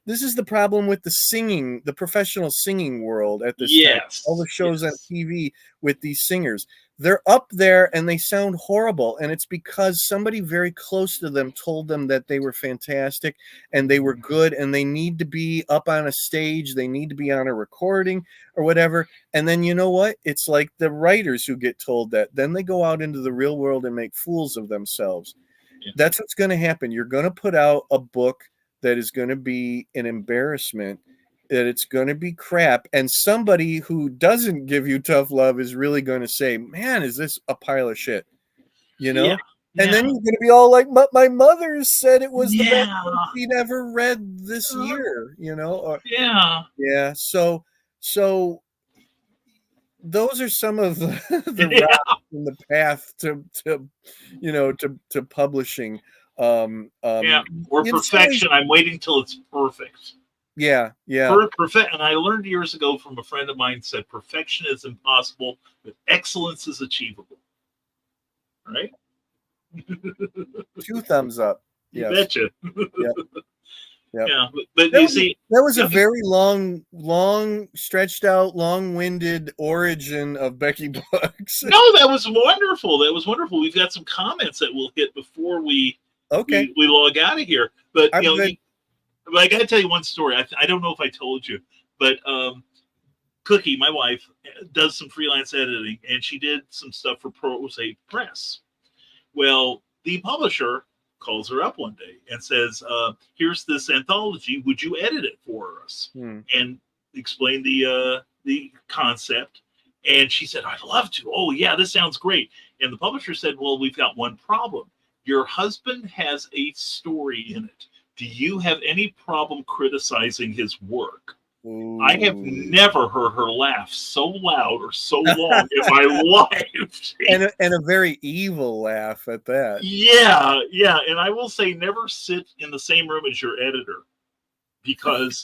This is the problem with the professional singing world at this time. All the shows on TV with these singers. They're up there and they sound horrible. And it's because somebody very close to them told them that they were fantastic and they were good and they need to be up on a stage. They need to be on a recording or whatever. And then you know what? It's like the writers who get told that. Then they go out into the real world and make fools of themselves. That's what's going to happen. You're going to put out a book that is going to be an embarrassment, that it's going to be crap, and somebody who doesn't give you tough love is really going to say, man, is this a pile of shit, you know? Yeah. And then you're going to be all like, my mother said it was the best Yeah. book she'd ever read this year, you know? Or, Yeah. yeah. So those are some of the Yeah. routes in the path to publishing. Yeah. Or in some ways- perfection. I'm waiting till it's perfect. yeah. And I learned years ago from a friend of mine said perfection is impossible, but excellence is achievable. Right? 2 thumbs up. You Yes. betcha. Yep. Yeah, but you see, that was a very long, stretched out, long-winded origin of Becky Books. No, that was wonderful. We've got some comments that we'll hit before we log out of here. But I'm you know, good. but I got to tell you one story. I don't know if I told you, but Cookie, my wife, does some freelance editing, and she did some stuff for Prose Press. Well, the publisher calls her up one day and says, here's this anthology, would you edit it for us? And explain the concept. And she said, I'd love to. Oh yeah, this sounds great. And the publisher said, well, we've got one problem. Your husband has a story in it. Do you have any problem criticizing his work? Ooh. I have never heard her laugh so loud or so long in my life. And a very evil laugh at that. Yeah. And I will say, never sit in the same room as your editor, because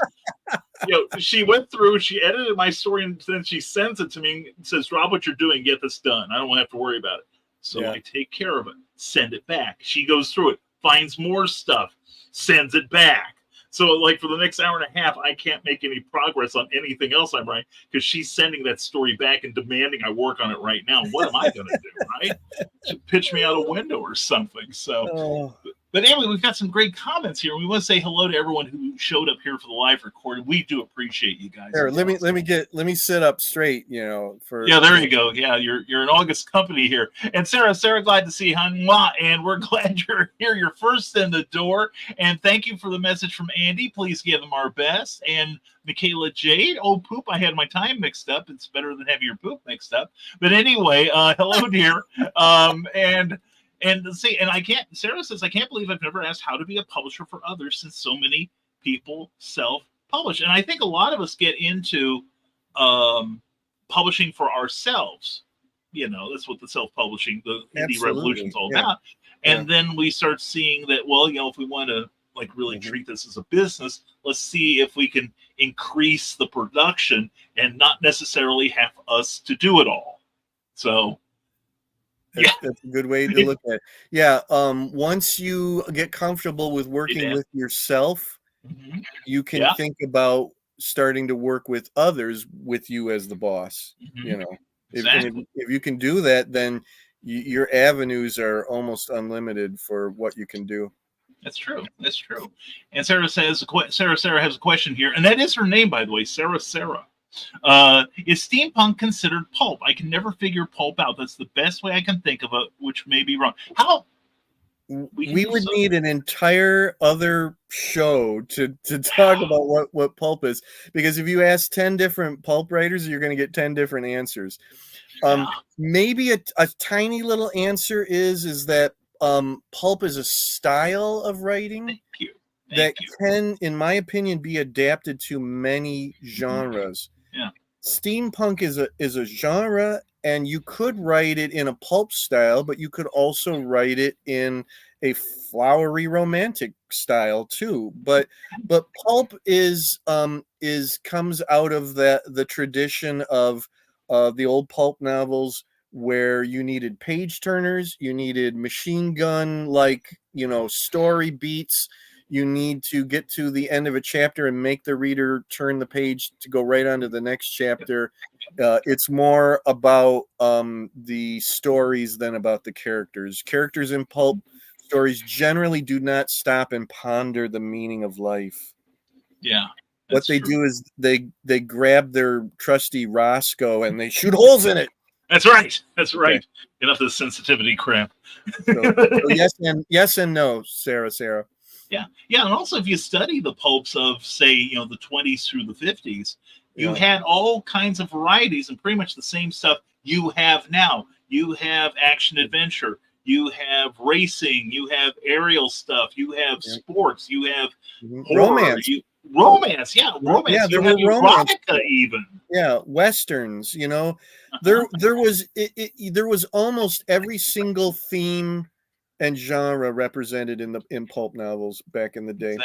she went through, she edited my story, and then she sends it to me and says, Rob, what you're doing, get this done. I don't want to have to worry about it. So I take care of it, send it back. She goes through it, finds more stuff, sends it back. So, like, for the next hour and a half, I can't make any progress on anything else I'm writing because she's sending that story back and demanding I work on it right now. What am I going to do, right? To pitch me out a window or something. So, but anyway, we've got some great comments here. We want to say hello to everyone who showed up here for the live recording. We do appreciate you guys. Here, let me sit up straight. There you go. Yeah, you're in August company here. And Sarah, glad to see you, hon. And we're glad you're here. You're first in the door. And thank you for the message from Andy. Please give them our best. And Michaela Jade. Oh, poop! I had my time mixed up. It's better than having your poop mixed up. But anyway, hello, dear. And see, and Sarah says, I can't believe I've never asked how to be a publisher for others since so many people self-publish. And I think a lot of us get into publishing for ourselves. That's what the self-publishing, the indie revolution is all about. And then we start seeing that, well, if we want to really treat this as a business, let's see if we can increase the production and not necessarily have us to do it all. So that's a good way to look at it. Yeah. Once you get comfortable with working with yourself, you can think about starting to work with others with you as the boss. Exactly. If you can do that, then your avenues are almost unlimited for what you can do. That's true. And Sarah says, Sarah has a question here, and that is her name, by the way, Sarah. Is steampunk considered pulp? I can never figure pulp out. That's the best way I can think of it, which may be wrong. How? We would need an entire other show to talk about what pulp is, because if you ask 10 different pulp writers, you're going to get 10 different answers. Maybe a tiny little answer is that pulp is a style of writing. Thank you. Can, in my opinion, be adapted to many genres. Steampunk is a genre, and you could write it in a pulp style, but you could also write it in a flowery romantic style too. But pulp comes out of the tradition of the old pulp novels, where you needed page turners, you needed machine gun story beats. You need to get to the end of a chapter and make the reader turn the page to go right on to the next chapter. It's more about the stories than about the characters. Characters in pulp stories generally do not stop and ponder the meaning of life. Yeah. What they do is they grab their trusty Roscoe and they shoot holes in it. That's right. Okay. Enough of the sensitivity crap. So yes and no, Sarah. Yeah, yeah, and also if you study the pulps of, say, the 20s through the 50s, you Yeah. had all kinds of varieties and pretty much the same stuff you have now. You have action adventure, you have racing, you have aerial stuff, you have Yeah. sports, you have horror, Romance. romance, yeah, Yeah, romance. there You have were romance. erotica even. Yeah, westerns. Uh-huh. There was almost every single theme and genre represented in pulp novels back in the day.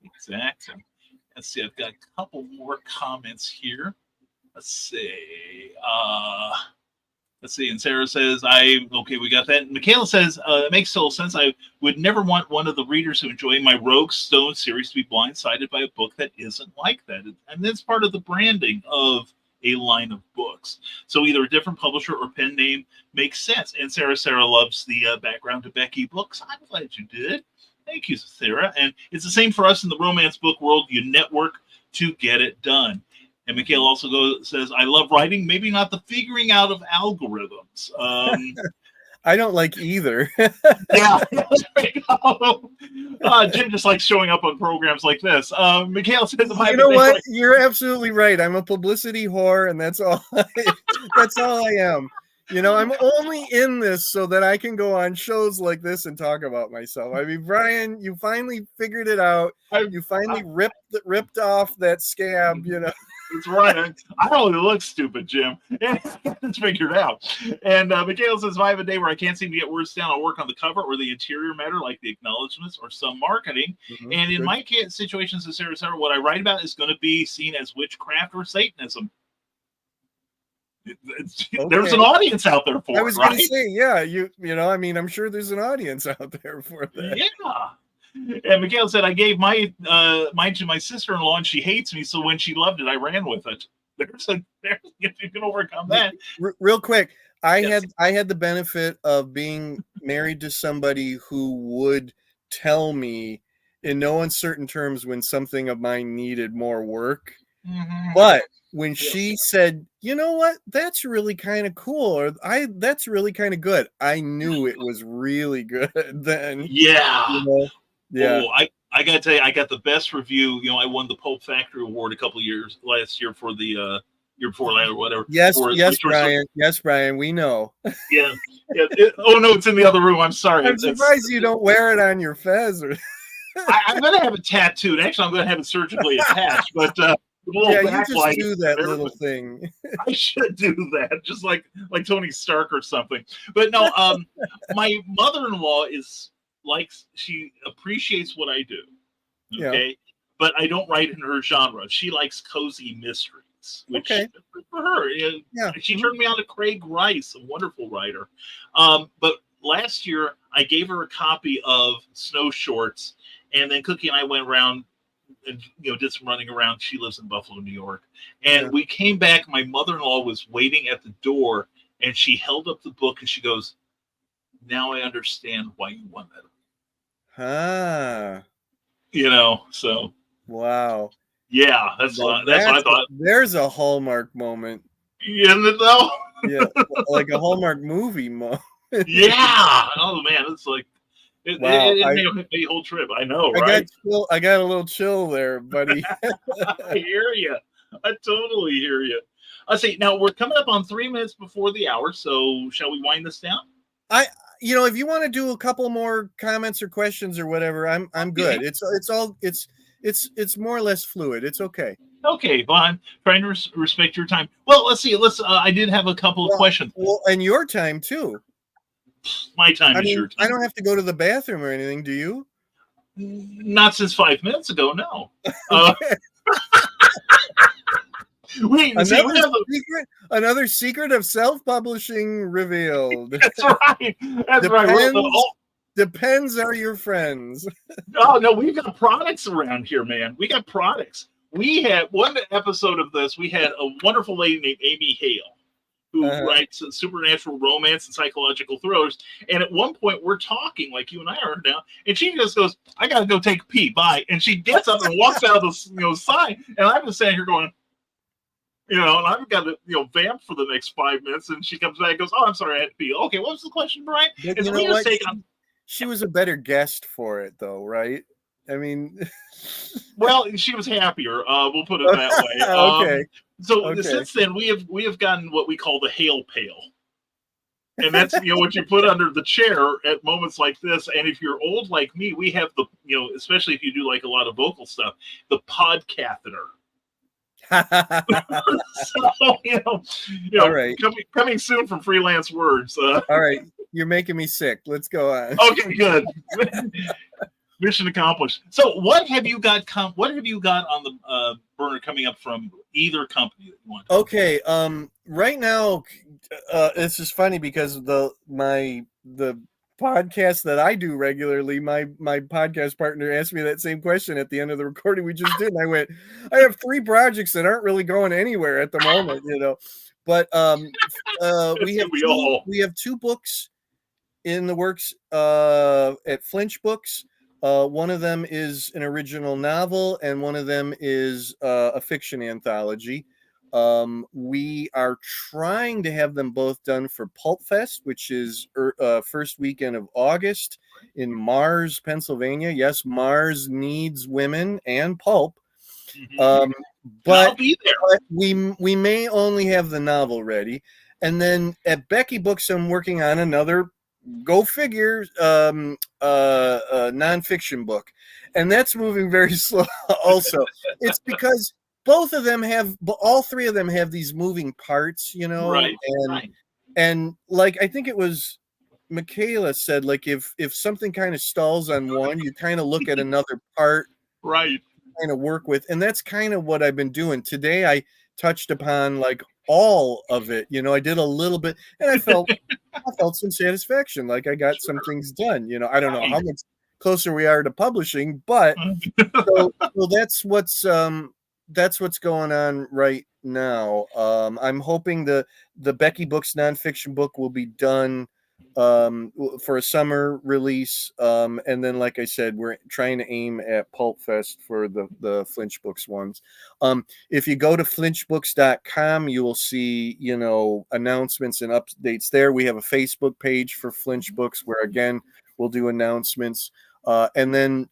Exactly. Let's see. I've got a couple more comments here. Let's see. Let's see. And Sarah says, okay, we got that. And Michaela says, it makes total sense. I would never want one of the readers who enjoy my Rogue Stone series to be blindsided by a book that isn't like that. And that's part of the branding of a line of books. So either a different publisher or pen name makes sense. And Sarah loves the background to Becky Books. I'm glad you did. Thank you, Sarah. And it's the same for us in the romance book world. You network to get it done. And Mikhail also says, I love writing, maybe not the figuring out of algorithms. I don't like either. Yeah. Jim just likes showing up on programs like this. Mikhail says, you know what? You're absolutely right. I'm a publicity whore, and that's all that's all I am. I'm only in this so that I can go on shows like this and talk about myself. I mean, Brian, you finally figured it out. You finally ripped off that scab, That's right. I only look stupid, Jim. It's figured out. And Michaela says, if I have a day where I can't seem to get words down, I'll work on the cover or the interior matter, like the acknowledgments or some marketing. Mm-hmm. And in my situations, as Sarah, what I write about is going to be seen as witchcraft or Satanism. There's an audience out there for it. I was going to say, yeah, I mean, I'm sure there's an audience out there for that. Yeah. And Mikhail said, I gave mine to my sister-in-law, and she hates me. So when she loved it, I ran with it. If you can overcome that. Real quick, I had the benefit of being married to somebody who would tell me in no uncertain terms when something of mine needed more work. Mm-hmm. But when she said, you know what, that's really kind of cool, or that's really kind of good, I knew it was really good then. Yeah. Yeah. Oh, I gotta tell you, I got the best review. I won the Pulp Factory Award last year for the year before that or whatever. Yes, Brian. Yes, Brian. We know. Yeah. Oh no, it's in the other room. I'm sorry. I'm surprised you don't wear it on your fez. I'm gonna have it tattooed. Actually, I'm gonna have it surgically attached. But you just do that little thing. I should do that, just like Tony Stark or something. But no, my mother-in-law she appreciates what I do. Okay. Yeah. But I don't write in her genre. She likes cozy mysteries, which for her, she turned me on to Craig Rice, a wonderful writer. But last year I gave her a copy of Snow Shorts, and then Cookie and I went around and did some running around. She lives in Buffalo, New York. And we came back. My mother-in-law was waiting at the door, and she held up the book and she goes, now I understand why you won that. So wow. Yeah, that's what I thought. There's a Hallmark moment. Isn't it though? Yeah, like a Hallmark movie moment. Yeah. Oh man, it's like it made a whole trip. I know, right? I got a little chill there, buddy. I hear you. I totally hear you. Let's see. Now we're coming up on 3 minutes before the hour, so shall we wind this down? If you want to do a couple more comments or questions or whatever, I'm good. It's more or less fluid. It's okay. Okay, well, I'm trying to respect your time. Well, let's see. I did have a couple of questions. Well, and your time too. My time is your time. I don't have to go to the bathroom or anything, do you? Not since 5 minutes ago, no. Another secret of self-publishing revealed. That's right. That's right. Depends are your friends. Oh no, we've got products around here, man. We got products. We had one episode of this. We had a wonderful lady named Amy Hale, who writes supernatural romance and psychological thrillers. And at one point, we're talking like you and I are now, and she just goes, "I gotta go take a pee. Bye." And she gets up and walks out of the side, and I'm just sitting here going. And I've got to, vamp for the next 5 minutes. And she comes back and goes, "Oh, I'm sorry, I had to pee." Okay, what was the question, Brian? She was a better guest for it, though, right? I mean, well, she was happier. We'll put it that way. Okay. So Okay. since then, we have gotten what we call the hail pail, and that's what you put under the chair at moments like this. And if you're old like me, we have the especially if you do like a lot of vocal stuff, the pod catheter. So All right. coming soon from Freelance Words. All right, you're making me sick. Let's go on. Okay, good. Mission accomplished. So, what have you got? What have you got on the burner coming up from either company that you want? Okay. Right now, it's just funny because the podcast that I do regularly, my podcast partner asked me that same question at the end of the recording we just did, and I went, I have 3 projects that aren't really going anywhere at the moment, But we have 2 books in the works at Flinch Books. One of them is an original novel, and one of them is a fiction anthology. We are trying to have them both done for Pulp Fest, which is first weekend of August in Mars, Pennsylvania. Yes, Mars needs women and pulp. Mm-hmm. But I'll be there. We may only have the novel ready. And then at Becky Books, I'm working on another, go figure, nonfiction book. And that's moving very slow also. It's because both of them all 3 of them have these moving parts, Right. And like, I think it was Michaela said, like, if something kind of stalls on one, you kind of look at another part. Right. Kind of work with, and that's kind of what I've been doing. Today I touched upon like all of it. I did a little bit, and I felt some satisfaction, like I got some things done. I don't know how much closer we are to publishing, but so that's what's going on right now. I'm hoping the Becky Books nonfiction book will be done for a summer release, and then, like I said, we're trying to aim at Pulp Fest for the Flinch Books ones. If you go to flinchbooks.com, you will see announcements and updates there. We have a Facebook page for Flinch Books where, again, we'll do announcements. And then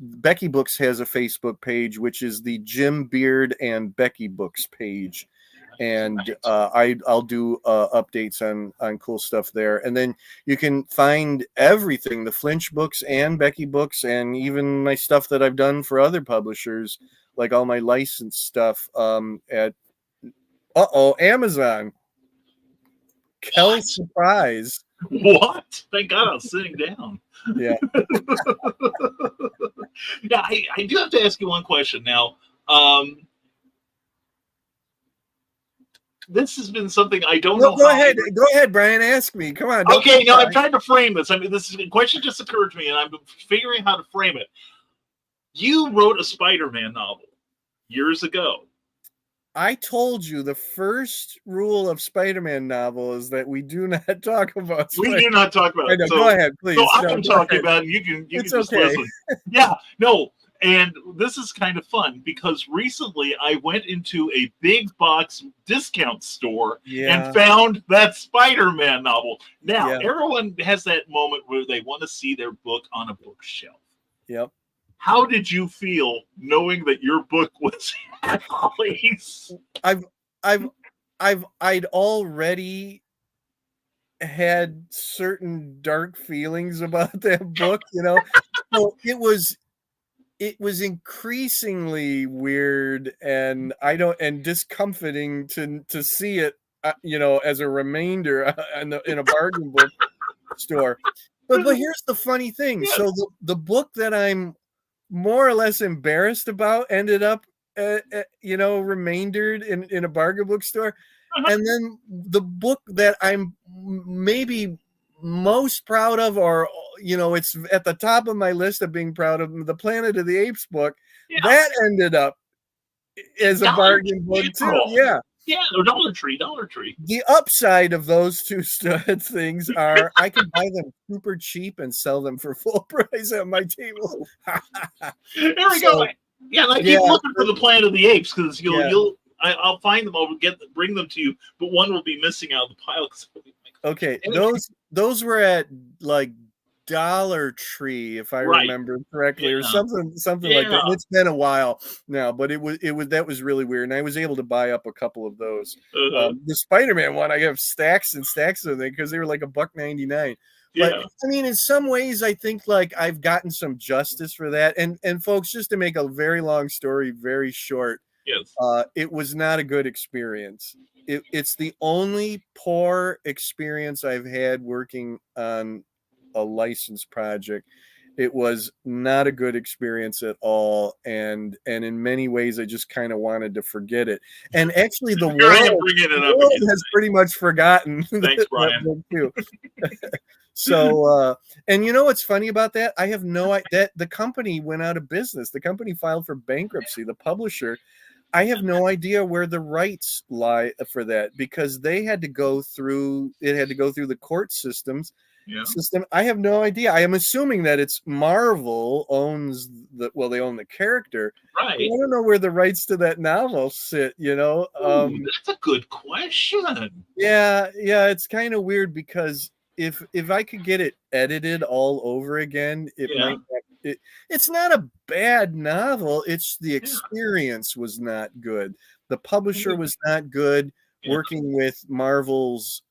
Becky Books has a Facebook page, which is the Jim Beard and Becky Books page. And I'll do updates on cool stuff there. And then you can find everything, the Flinch Books and Becky Books, and even my stuff that I've done for other publishers, like all my licensed stuff at Amazon. Kelly's surprise. What? Thank God I was sitting down. Yeah. Yeah, I do have to ask you one question now. This has been something I don't know. Go ahead, Brian. Ask me. Come on. Okay, now I'm trying to frame this. I mean, this question just occurred to me, and I'm figuring how to frame it. You wrote a Spider-Man novel years ago. I told you the first rule of Spider-Man novel is that we do not talk about Spider-Man. We do not talk about it. So, go ahead, please. So I'm talking about it. You can just listen. Yeah, no. And this is kind of fun because recently I went into a big box discount store and found that Spider-Man novel. Now, everyone has that moment where they want to see their book on a bookshelf. Yep. How did you feel knowing that your book was at Ollie's? I'd already had certain dark feelings about that book, So it was increasingly weird and discomforting to see it, as a remainder in a bargain book store. But here's the funny thing. Yeah. So the book that I'm more or less embarrassed about ended up, remaindered in a bargain book store. Uh-huh. And then the book that I'm maybe most proud of, or it's at the top of my list of being proud of, the Planet of the Apes book, that ended up as a bargain book too. Yeah, or Dollar Tree. The upside of those two things are I can buy them super cheap and sell them for full price at my table. There we go. Yeah, I keep looking for the Planet of the Apes because I'll find them. I'll bring them to you, but one will be missing out of the pile. Okay, those were at like Dollar Tree, if I Right. remember correctly, or Yeah. something like that. Yeah. And it's been a while now, but that was really weird. And I was able to buy up a couple of those. The Spider-Man one, I have stacks and stacks of them because they were like $1.99. But Yeah. I mean, in some ways, I think like I've gotten some justice for that. And folks, just to make a very long story very short, Yes. it was not a good experience. It's the only poor experience I've had working on a licensed project. It was not a good experience at all, and in many ways I just kind of wanted to forget it. And actually the Here I am world, bringing it the up world again. has pretty much forgotten Thanks, that Brian. book too. So and you know what's funny about that? I have no idea that the company went out of business. The company filed for bankruptcy, the publisher. I have no idea where the rights lie for that, because they had to go through the court system. I have no idea. I am assuming that it's Marvel owns they own the character. Right. I don't know where the rights to that novel sit, you know. Ooh, that's a good question. Yeah, it's kind of weird, because if I could get it edited all over again, it might not, it's not a bad novel. It's the experience was not good. The publisher was not good. Working with Marvel's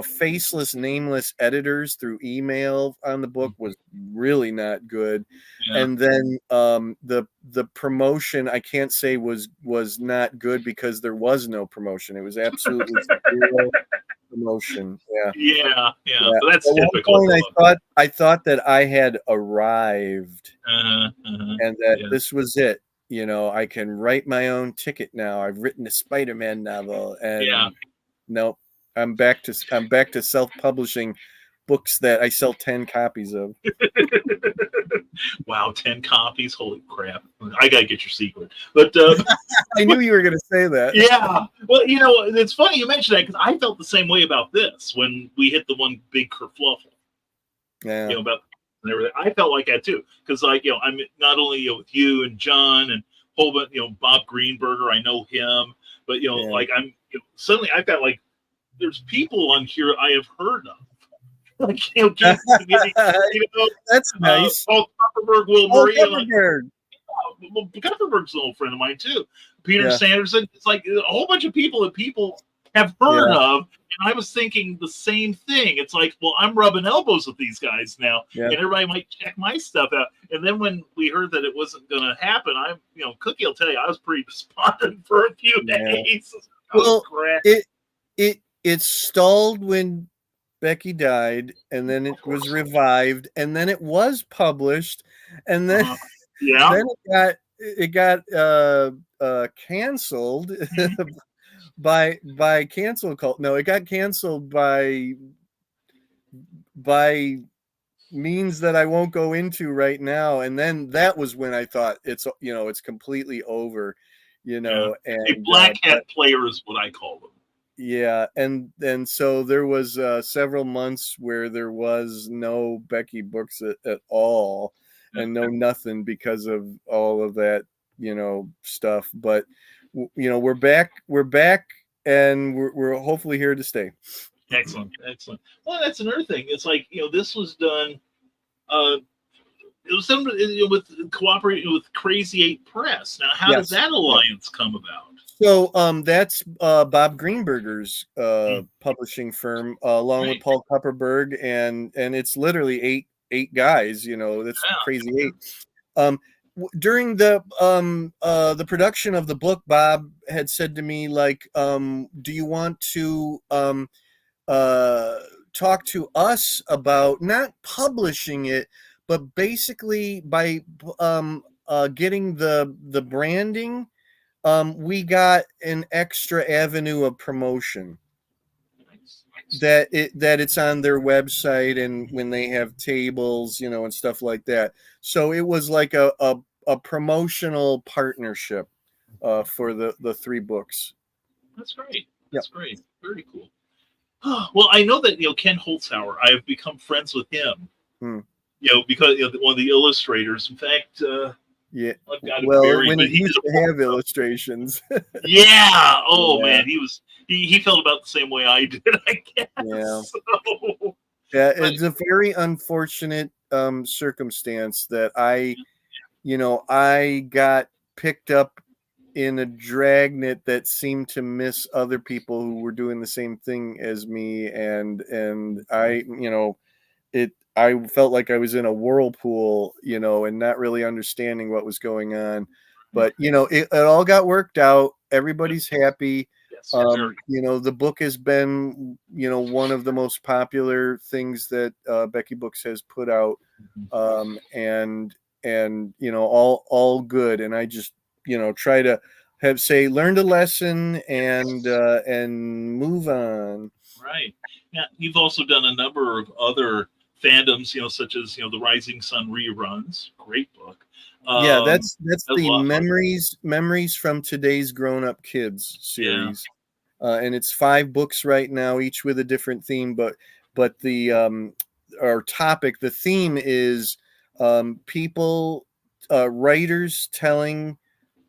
faceless, nameless editors through email on the book was really not good. And then the promotion, I can't say was not good, because there was no promotion. It was absolutely zero promotion. Yeah. That's At one typical. point, I thought that I had arrived, and that this was it. You know, I can write my own ticket now. I've written a Spider-Man novel, and nope. I'm back to self-publishing books that I sell 10 copies of. Wow, 10 copies! Holy crap! I gotta get your secret. But I knew you were going to say that. Yeah. Well, it's funny you mentioned that, because I felt the same way about this when we hit the one big kerfluffle. Yeah. About and everything. I felt like that too, because I'm not only with you and John and whole bunch, Bob Greenberger. I know him, but like suddenly I felt like there's people on here I have heard of. Like, that's nice. Paul Kupperberg, Will Murray. Kupperberg. Kupperberg's an old friend of mine too. Peter Sanderson. It's like a whole bunch of people that people have heard of. And I was thinking the same thing. It's like, well, I'm rubbing elbows with these guys now, and everybody might check my stuff out. And then when we heard that it wasn't going to happen, Cookie will tell you, I was pretty despondent for a few days. Well, it stalled when Becky died, and then it was revived, and then it was published, and then then it got canceled by cancel cult. No, it got canceled by means that I won't go into right now. And then that was when I thought it's completely over. And a black hat player is what I call them. Yeah, and so there was several months where there was no Becky Books at all, and no nothing, because of all of that stuff. But we're back, and we're hopefully here to stay. Excellent. Well, that's another thing. It's like this was done. It was done with cooperating with Crazy 8 Press. Now, how does that alliance come about? So that's Bob Greenberger's publishing firm, along with Paul Kupperberg, and it's literally eight guys. That's Crazy 8. During the production of the book, Bob had said to me, like, do you want to talk to us about not publishing it, but basically by getting the branding. We got an extra avenue of promotion that it's on their website, and when they have tables, and stuff like that. So it was like a promotional partnership for the 3 books. That's great. That's great. Very cool. Well, I know that Ken Holzhauer. I have become friends with him. Because one of the illustrators. In fact. When he used to have illustrations. Man, he felt about the same way I did, I guess. Yeah. Yeah, it's a very unfortunate circumstance that I got picked up in a dragnet that seemed to miss other people who were doing the same thing as me, and I felt like I was in a whirlpool, and not really understanding what was going on. But it all got worked out. Everybody's happy. Yes, The book has been, one of the most popular things that Becky Books has put out, and all good. And I just try to learned a lesson and move on. right. Yeah, you've also done a number of other fandoms, such as the Rising Sun reruns. Great book. Yeah, that's I the love memories from today's grown-up kids Yeah. series, and it's 5 books right now, each with a different theme. But the our topic, the theme is people, writers telling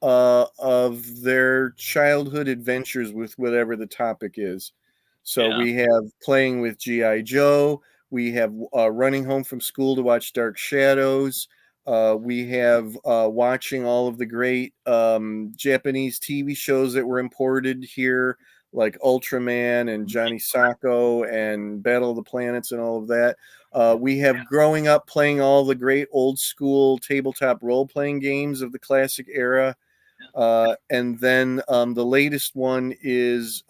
of their childhood adventures with whatever the topic is. So Yeah. we have playing with G.I. Joe. We have running home from school to watch Dark Shadows. We have watching all of the great Japanese TV shows that were imported here, like Ultraman and Johnny Sacco and Battle of the Planets and all of that. We have growing up playing all the great old school tabletop role-playing games of the classic era. And then the latest one is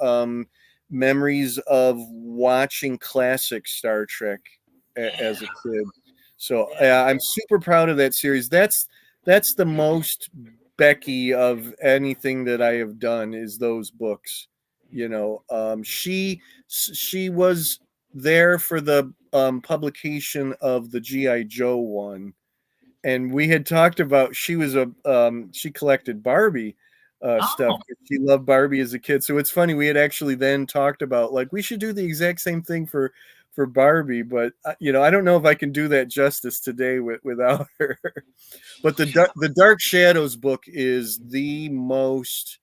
memories of watching classic Star Trek as a kid. So I'm super proud of that series. That's the most Becky of anything that I have done is those books. She was there for the publication of the G.I. Joe one, and we had talked about she collected Barbie stuff. She loved Barbie as a kid. So it's funny, we had actually then talked about like we should do the exact same thing for Barbie, but I don't know if I can do that justice today without her. But the Dark Shadows book is the most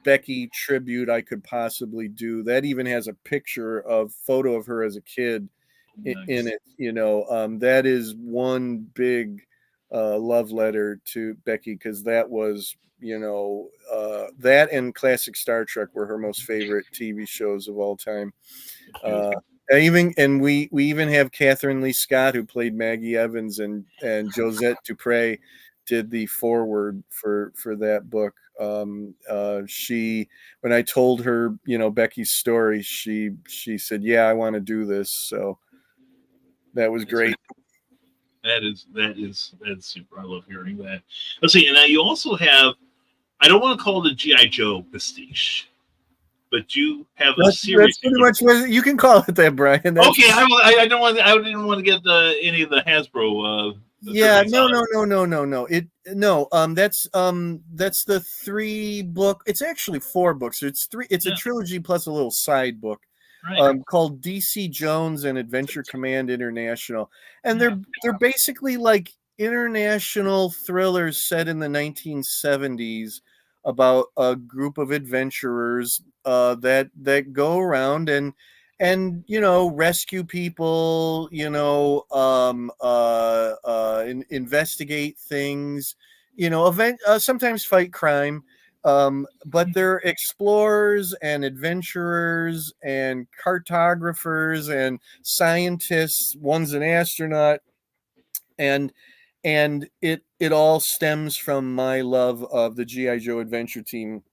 Becky tribute I could possibly do. That even has a photo of her as a kid in it. That is one big love letter to Becky, because that was that and classic Star Trek were her most favorite TV shows of all time. We even have Catherine Lee Scott, who played Maggie Evans, and Josette Dupre did the foreword for that book. When I told her Becky's story, she said, "Yeah, I want to do this." So that was great. That is super. I love hearing that. Let's see, and now you also have, I don't want to call it a G.I. Joe pastiche, but you have a series. That's pretty much what you can call it, that, Brian. Okay, I didn't want to get any of the Hasbro. Yeah, no. That's the 3 book. It's actually 4 books. It's a trilogy plus a little side book. Right. Called DC Jones and Adventure Command International, and they're basically like international thrillers set in the 1970s about a group of adventurers that go around and rescue people, investigate things, sometimes fight crime. But they're explorers and adventurers and cartographers and scientists. One's an astronaut, and it all stems from my love of the G.I. Joe Adventure Team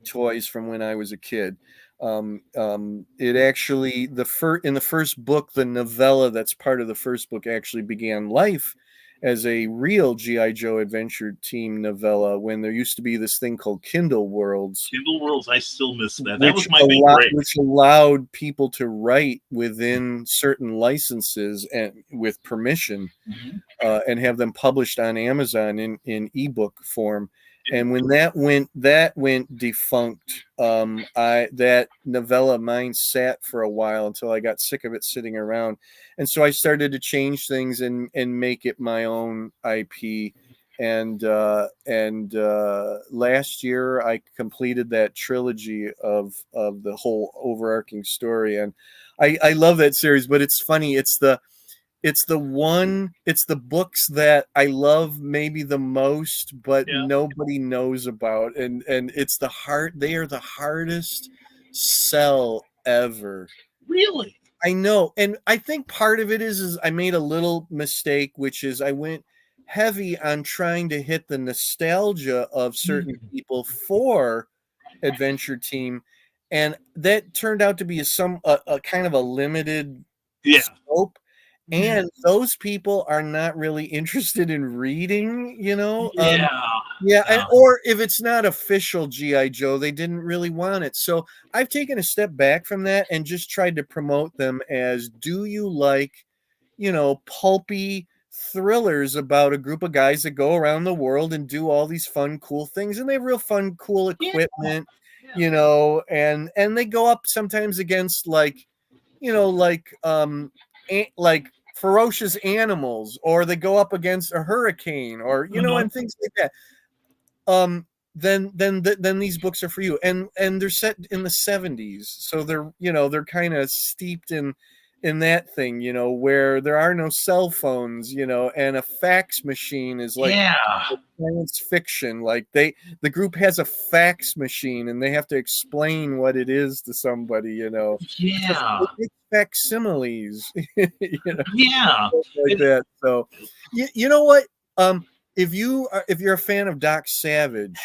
toys from when I was a kid. It actually in the first book, the novella that's part of the first book actually began life as a real G.I. Joe Adventure Team novella, when there used to be this thing called Kindle Worlds. Kindle Worlds, I still miss that. That was my big break. Which allowed people to write within certain licenses and with permission, and have them published on Amazon in ebook form. And when that went defunct, that novella of mine sat for a while until I got sick of it sitting around, and so I started to change things and make it my own IP. And last year I completed that trilogy of the whole overarching story, and I love that series, but it's funny. It's the books that I love maybe the most, but Yeah. nobody knows about. And they are the hardest sell ever. Really? I know. And I think part of it is I made a little mistake, which is I went heavy on trying to hit the nostalgia of certain people for Adventure Team. And that turned out to be a kind of a limited scope. And those people are not really interested in reading, Yeah. or if it's not official GI Joe, they didn't really want it. So I've taken a step back from that and just tried to promote them as, do you like, pulpy thrillers about a group of guys that go around the world and do all these fun, cool things, and they have real fun, cool equipment, and they go up sometimes against like ferocious animals, or they go up against a hurricane, or and things like that. Then these books are for you, and they're set in the 70s, so they're kind of steeped in that thing, where there are no cell phones, and a fax machine is like science fiction. Like the group has a fax machine and they have to explain what it is to somebody, it's facsimiles, like that. So you know what, if you're a fan of Doc Savage,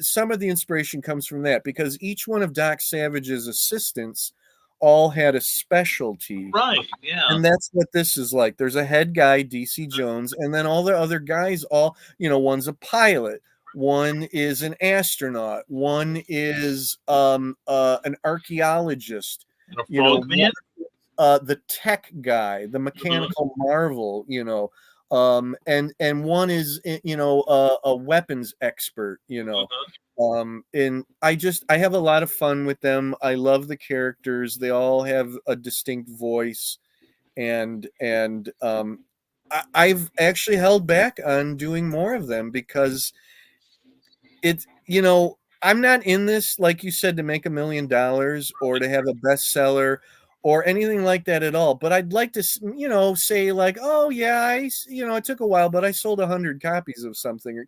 some of the inspiration comes from that, because each one of Doc Savage's assistants all had a specialty, right? Yeah, and that's what this is like. There's a head guy, DC Jones, and then all the other guys, all one's a pilot, one is an astronaut, one is an archaeologist, the tech guy, the mechanical marvel, and one is a weapons expert, and I have a lot of fun with them. I love the characters. They all have a distinct voice, and I've actually held back on doing more of them because it's I'm not in this, like you said, to make $1 million or to have a bestseller or anything like that at all. But I'd like to, say like, oh yeah, it took a while, but I sold 100 copies of something,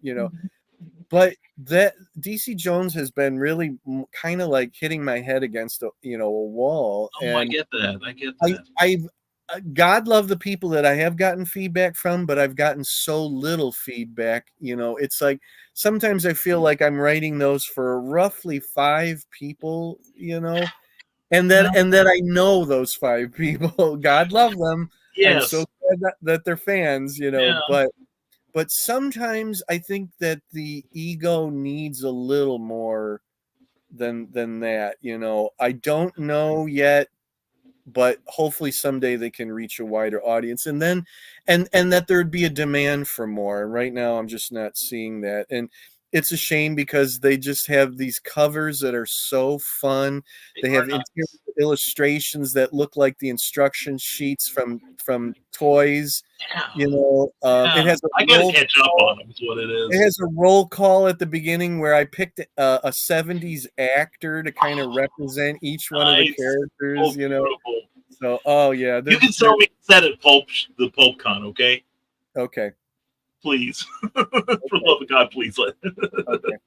But that DC Jones has been really kind of like hitting my head against a wall. Oh, and I get that. I've God love the people that I have gotten feedback from, but I've gotten so little feedback. It's like sometimes I feel like I'm writing those for roughly 5 people, and that I know those 5 people. God love them. Yes. I'm so glad that they're fans, but sometimes I think that the ego needs a little more than that. I don't know yet, but hopefully someday they can reach a wider audience, and then and that there'd be a demand for more. Right now I'm just not seeing that, and it's a shame because they just have these covers that are so fun. They have illustrations that look like the instruction sheets from toys. It has I gotta catch up on them, is what it is. It has a roll call at the beginning where I picked a 70s actor to kind of represent each one of the characters, So, yeah. You can sell me a set at the PulpCon, okay? Okay. Please. For the love of God, please let. Okay.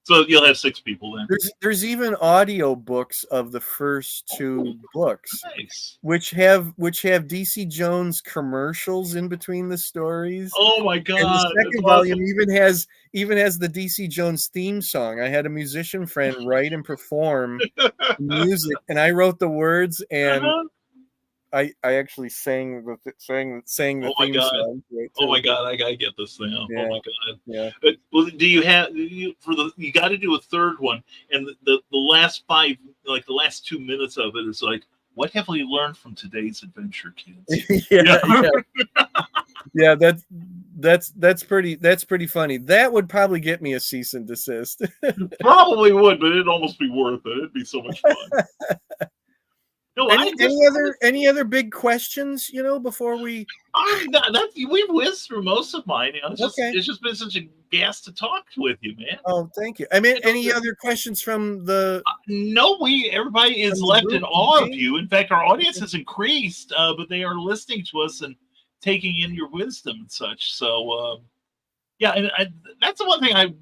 So you'll have 6 people then. There's even audio books of the first 2 books, nice. which have DC Jones commercials in between the stories. Oh my God! And the second volume even has the DC Jones theme song. I had a musician friend write and perform music, and I wrote the words, and I actually sang the theme song. Oh my God! I gotta get this thing out. Yeah. Oh my God! Yeah. But do you have you got to do a third one, and the last 5, like the last 2 minutes of it is like, what have we learned from today's adventure, kids? Yeah, that's pretty funny. That would probably get me a cease and desist. Probably would, but it'd almost be worth it. It'd be so much fun. No, any other big questions, before we we've whizzed through most of mine. It's just been such a gas to talk with you, man. Oh, thank you. I mean, any other questions from the no, everybody is left in awe of you. In fact, our audience has increased, but they are listening to us and taking in your wisdom and such. So yeah, and that's the one thing I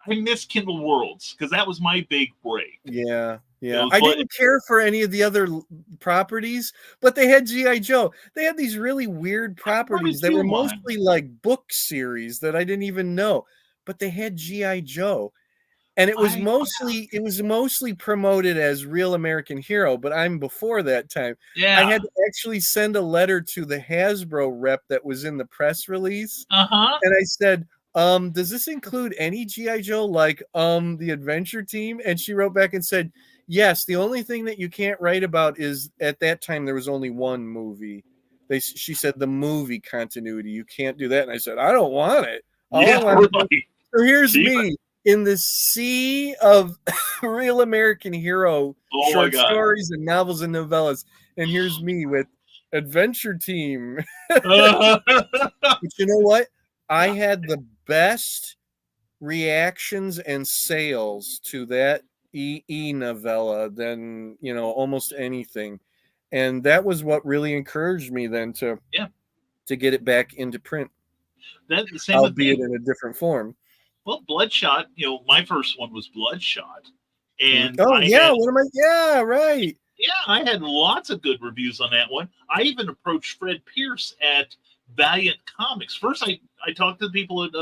miss Kindle Worlds, because that was my big break. Yeah. I didn't care for any of the other properties, but they had G.I. Joe. They had these really weird properties that were mostly like book series that I didn't even know, but they had G.I. Joe. And it was mostly promoted as Real American Hero, but I'm before that time. Yeah. I had to actually send a letter to the Hasbro rep that was in the press release. Uh-huh. And I said, does this include any G.I. Joe, like the Adventure Team? And she wrote back and said, yes, the only thing that you can't write about is at that time there was only one movie. She said the movie continuity. You can't do that. And I said, I don't want it. So here's me in the sea of Real American Hero short stories and novels and novellas. And here's me with Adventure Team. But you know what? I had the best reactions and sales to that novella than almost anything, and that was what really encouraged me then to get it back into print. That the same, albeit in a different form. Well, Bloodshot, my first one was Bloodshot, and right. Yeah, I had lots of good reviews on that one. I even approached Fred Pierce at Valiant Comics. First, I talked to the people at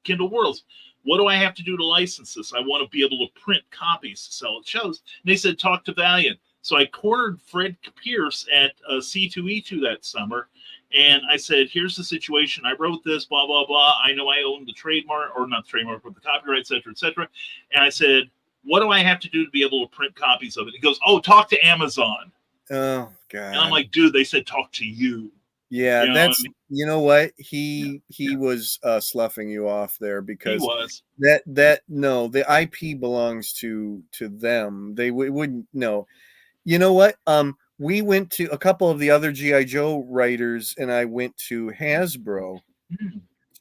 Kindle Worlds. What do I have to do to license this? I want to be able to print copies to sell at shows. And they said, talk to Valiant. So I cornered Fred Pierce at C2E2 that summer. And I said, here's the situation. I wrote this, blah, blah, blah. I know I own the trademark, or not the trademark, but the copyright, et cetera, et cetera. And I said, what do I have to do to be able to print copies of it? He goes, oh, talk to Amazon. Oh, God. And I'm like, dude, they said talk to you. Yeah, that's you know what he was sloughing you off there, because he was the IP belongs to them. They wouldn't know. You know what? We went to a couple of the other G.I. Joe writers, and I went to Hasbro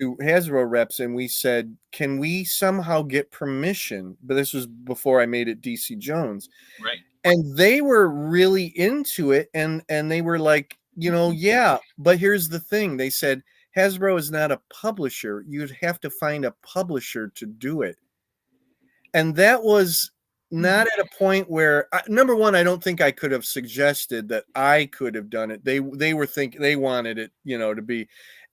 reps, and we said, can we somehow get permission? But this was before I made it DC Jones, right? And they were really into it, and they were like, yeah, but here's the thing. They said, Hasbro is not a publisher. You'd have to find a publisher to do it. And that was not at a point where, number one, I don't think I could have suggested that I could have done it. They were thinking, they wanted it, to be,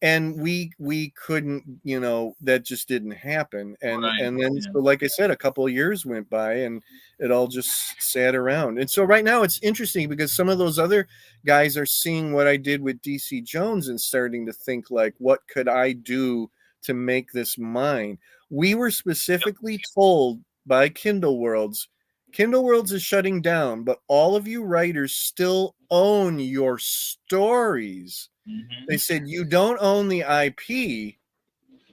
and we couldn't, that just didn't happen. And and then, so like I said, a couple of years went by and it all just sat around. And so right now it's interesting because some of those other guys are seeing what I did with DC Jones and starting to think like, what could I do to make this mine? We were specifically told by Kindle Worlds is shutting down, but all of you writers still own your stories. Mm-hmm. They said you don't own the IP,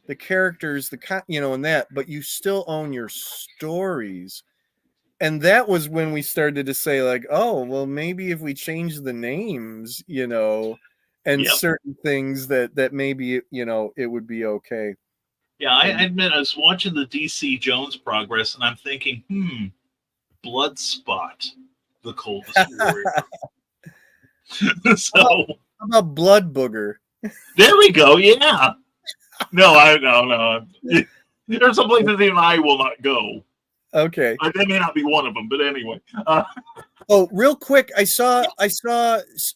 the characters, and that, but you still own your stories. And that was when we started to say like, oh, well, maybe if we change the names, and certain things that maybe, it would be okay. Yeah, I admit I was watching the DC Jones progress, and I'm thinking, Bloodspot, the coldest warrior. So how about Blood Booger? There we go. Yeah. No. There's some places even I will not go. Okay. That may not be one of them, but anyway. Oh, real quick, I saw.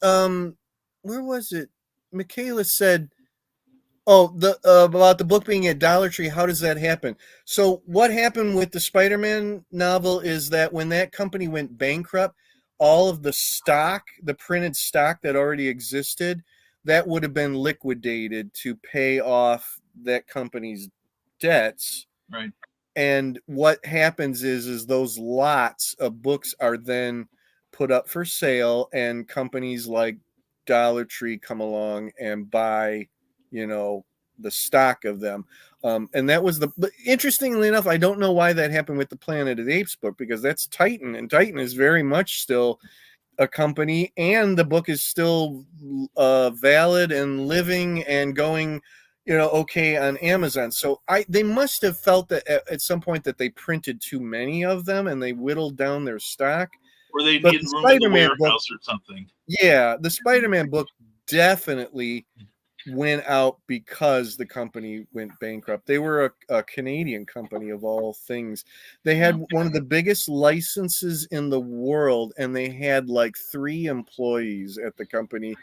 Where was it? Michaela said, "Oh, about the book being at Dollar Tree. How does that happen?" So, what happened with the Spider-Man novel is that when that company went bankrupt, all of the stock, the printed stock that already existed, that would have been liquidated to pay off that company's debts. Right. And what happens is those lots of books are then put up for sale, and companies like Dollar Tree come along and buy, the stock of them. And that was interestingly enough, I don't know why that happened with the Planet of the Apes book, because that's Titan, and Titan is very much still a company, and the book is still valid and living and going, okay on Amazon. So they must have felt that at some point that they printed too many of them and they whittled down their stock. Or they But needed the room in the Spider-Man warehouse book, or something. yeah, the Spider-Man book definitely went out because the company went bankrupt. They were a Canadian company of all things. They had one of the biggest licenses in the world, and they had like 3 employees at the company,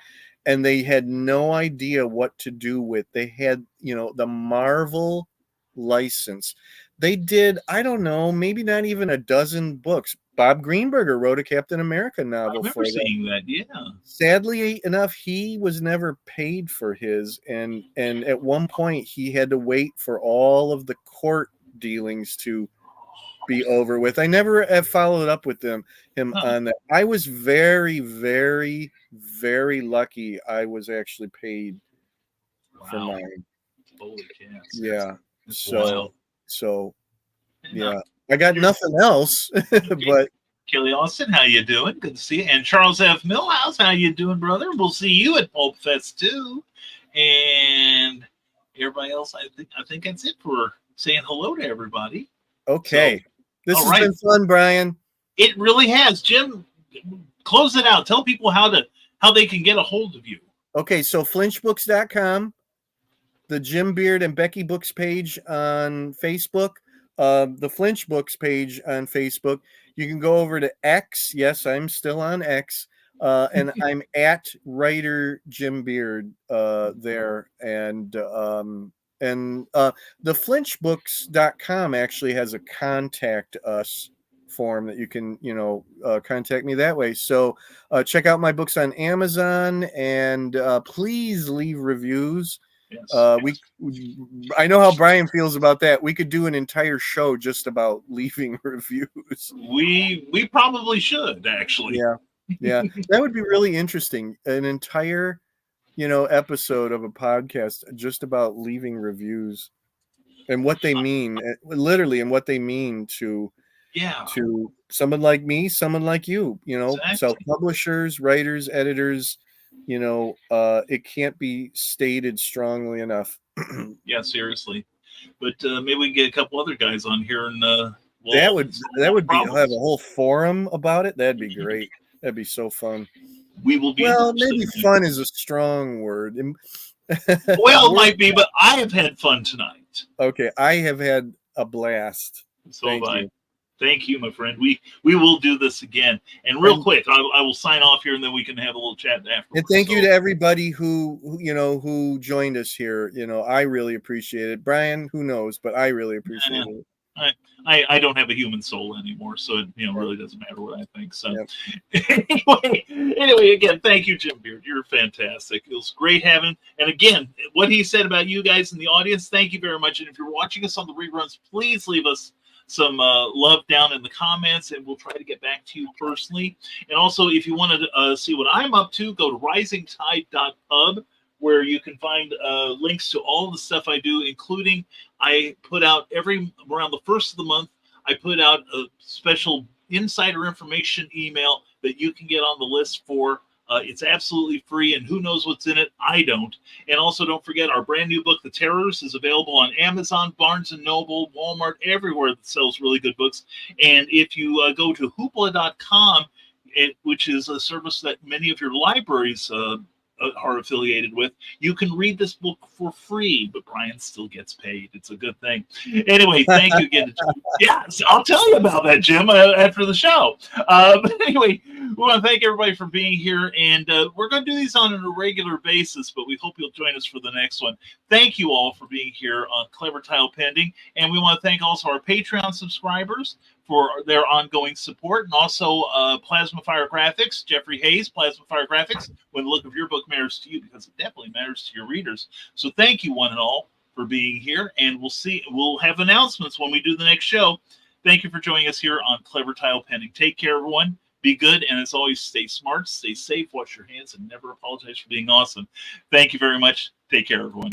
and they had no idea what to do with. They had, the Marvel license. They did, I don't know, maybe not even a dozen books. Bob Greenberger wrote a Captain America I novel remember for them. seeing that. Yeah. Sadly enough, he was never paid for his, and at one point he had to wait for all of the court dealings to be over with. I never have followed up with him on that. I was very, very, very lucky. I was actually paid for mine. Holy cats. Yeah. That's wild. So yeah. I got nothing else, but Kelly Austin, how you doing? Good to see you. And Charles F. Millhouse, how you doing, brother? We'll see you at Pulp Fest too. And everybody else, I think that's it for saying hello to everybody. Okay. So, this has been fun, Brian. It really has. Jim, close it out. Tell people how they can get a hold of you. Okay, so flinchbooks.com, the Jim Beard and Becky Books page on Facebook, the Flinch Books page on Facebook. You can go over to X. Yes, I'm still on X. And I'm at writer Jim Beard there. And the flinchbooks.com actually has a contact us form that you can, contact me that way. So check out my books on Amazon, and please leave reviews. Yes, I know how Brian feels about that. We could do an entire show just about leaving reviews. We probably should, actually. Yeah, that would be really interesting. An entire, episode of a podcast just about leaving reviews and what they mean, literally, and what they mean to someone like me, someone like you. Exactly. Self-publishers, writers, editors. It can't be stated strongly enough. Yeah, seriously. But maybe we can get a couple other guys on here, and that would be have a whole forum about it. That'd be great. That'd be so fun. We will be. Well, maybe fun is a strong word. Well, it might be, but I have had fun tonight. Okay, I have had a blast. So have I. Thank you, my friend. We will do this again. And real quick, I will sign off here, and then we can have a little chat afterwards. And thank you to everybody who joined us here. I really appreciate it. Brian, who knows, but I really appreciate it. I don't have a human soul anymore, so it really doesn't matter what I think. So anyway, again, thank you, Jim Beard. You're fantastic. It was great having. And again, what he said about you guys in the audience, thank you very much. And if you're watching us on the reruns, please leave us some love down in the comments, and we'll try to get back to you personally. And also, if you want to see what I'm up to, go to risingtide.pub, where you can find links to all of the stuff I do, including I put out around the first of the month, I put out a special insider information email that you can get on the list for. It's absolutely free, and who knows what's in it? I don't. And also, don't forget, our brand new book, The Terrors, is available on Amazon, Barnes & Noble, Walmart, everywhere that sells really good books. And if you go to hoopla.com, which is a service that many of your libraries are affiliated with, you can read this book for free, but Brian still gets paid. It's a good thing. Anyway, thank you again. Yes, I'll tell you about that, Jim, after the show. But anyway, we want to thank everybody for being here, and we're going to do these on a regular basis, but we hope you'll join us for the next one. Thank you all for being here on Clever Title Pending, and we want to thank also our Patreon subscribers for their ongoing support, and also Plasma Fire Graphics, Jeffrey Hayes, Plasma Fire Graphics, when the look of your book matters to you, because it definitely matters to your readers. So thank you, one and all, for being here, and we'll have announcements when we do the next show. Thank you for joining us here on Clever Title Pending. Take care, everyone. Be good, and as always, stay smart, stay safe, wash your hands, and never apologize for being awesome. Thank you very much. Take care, everyone.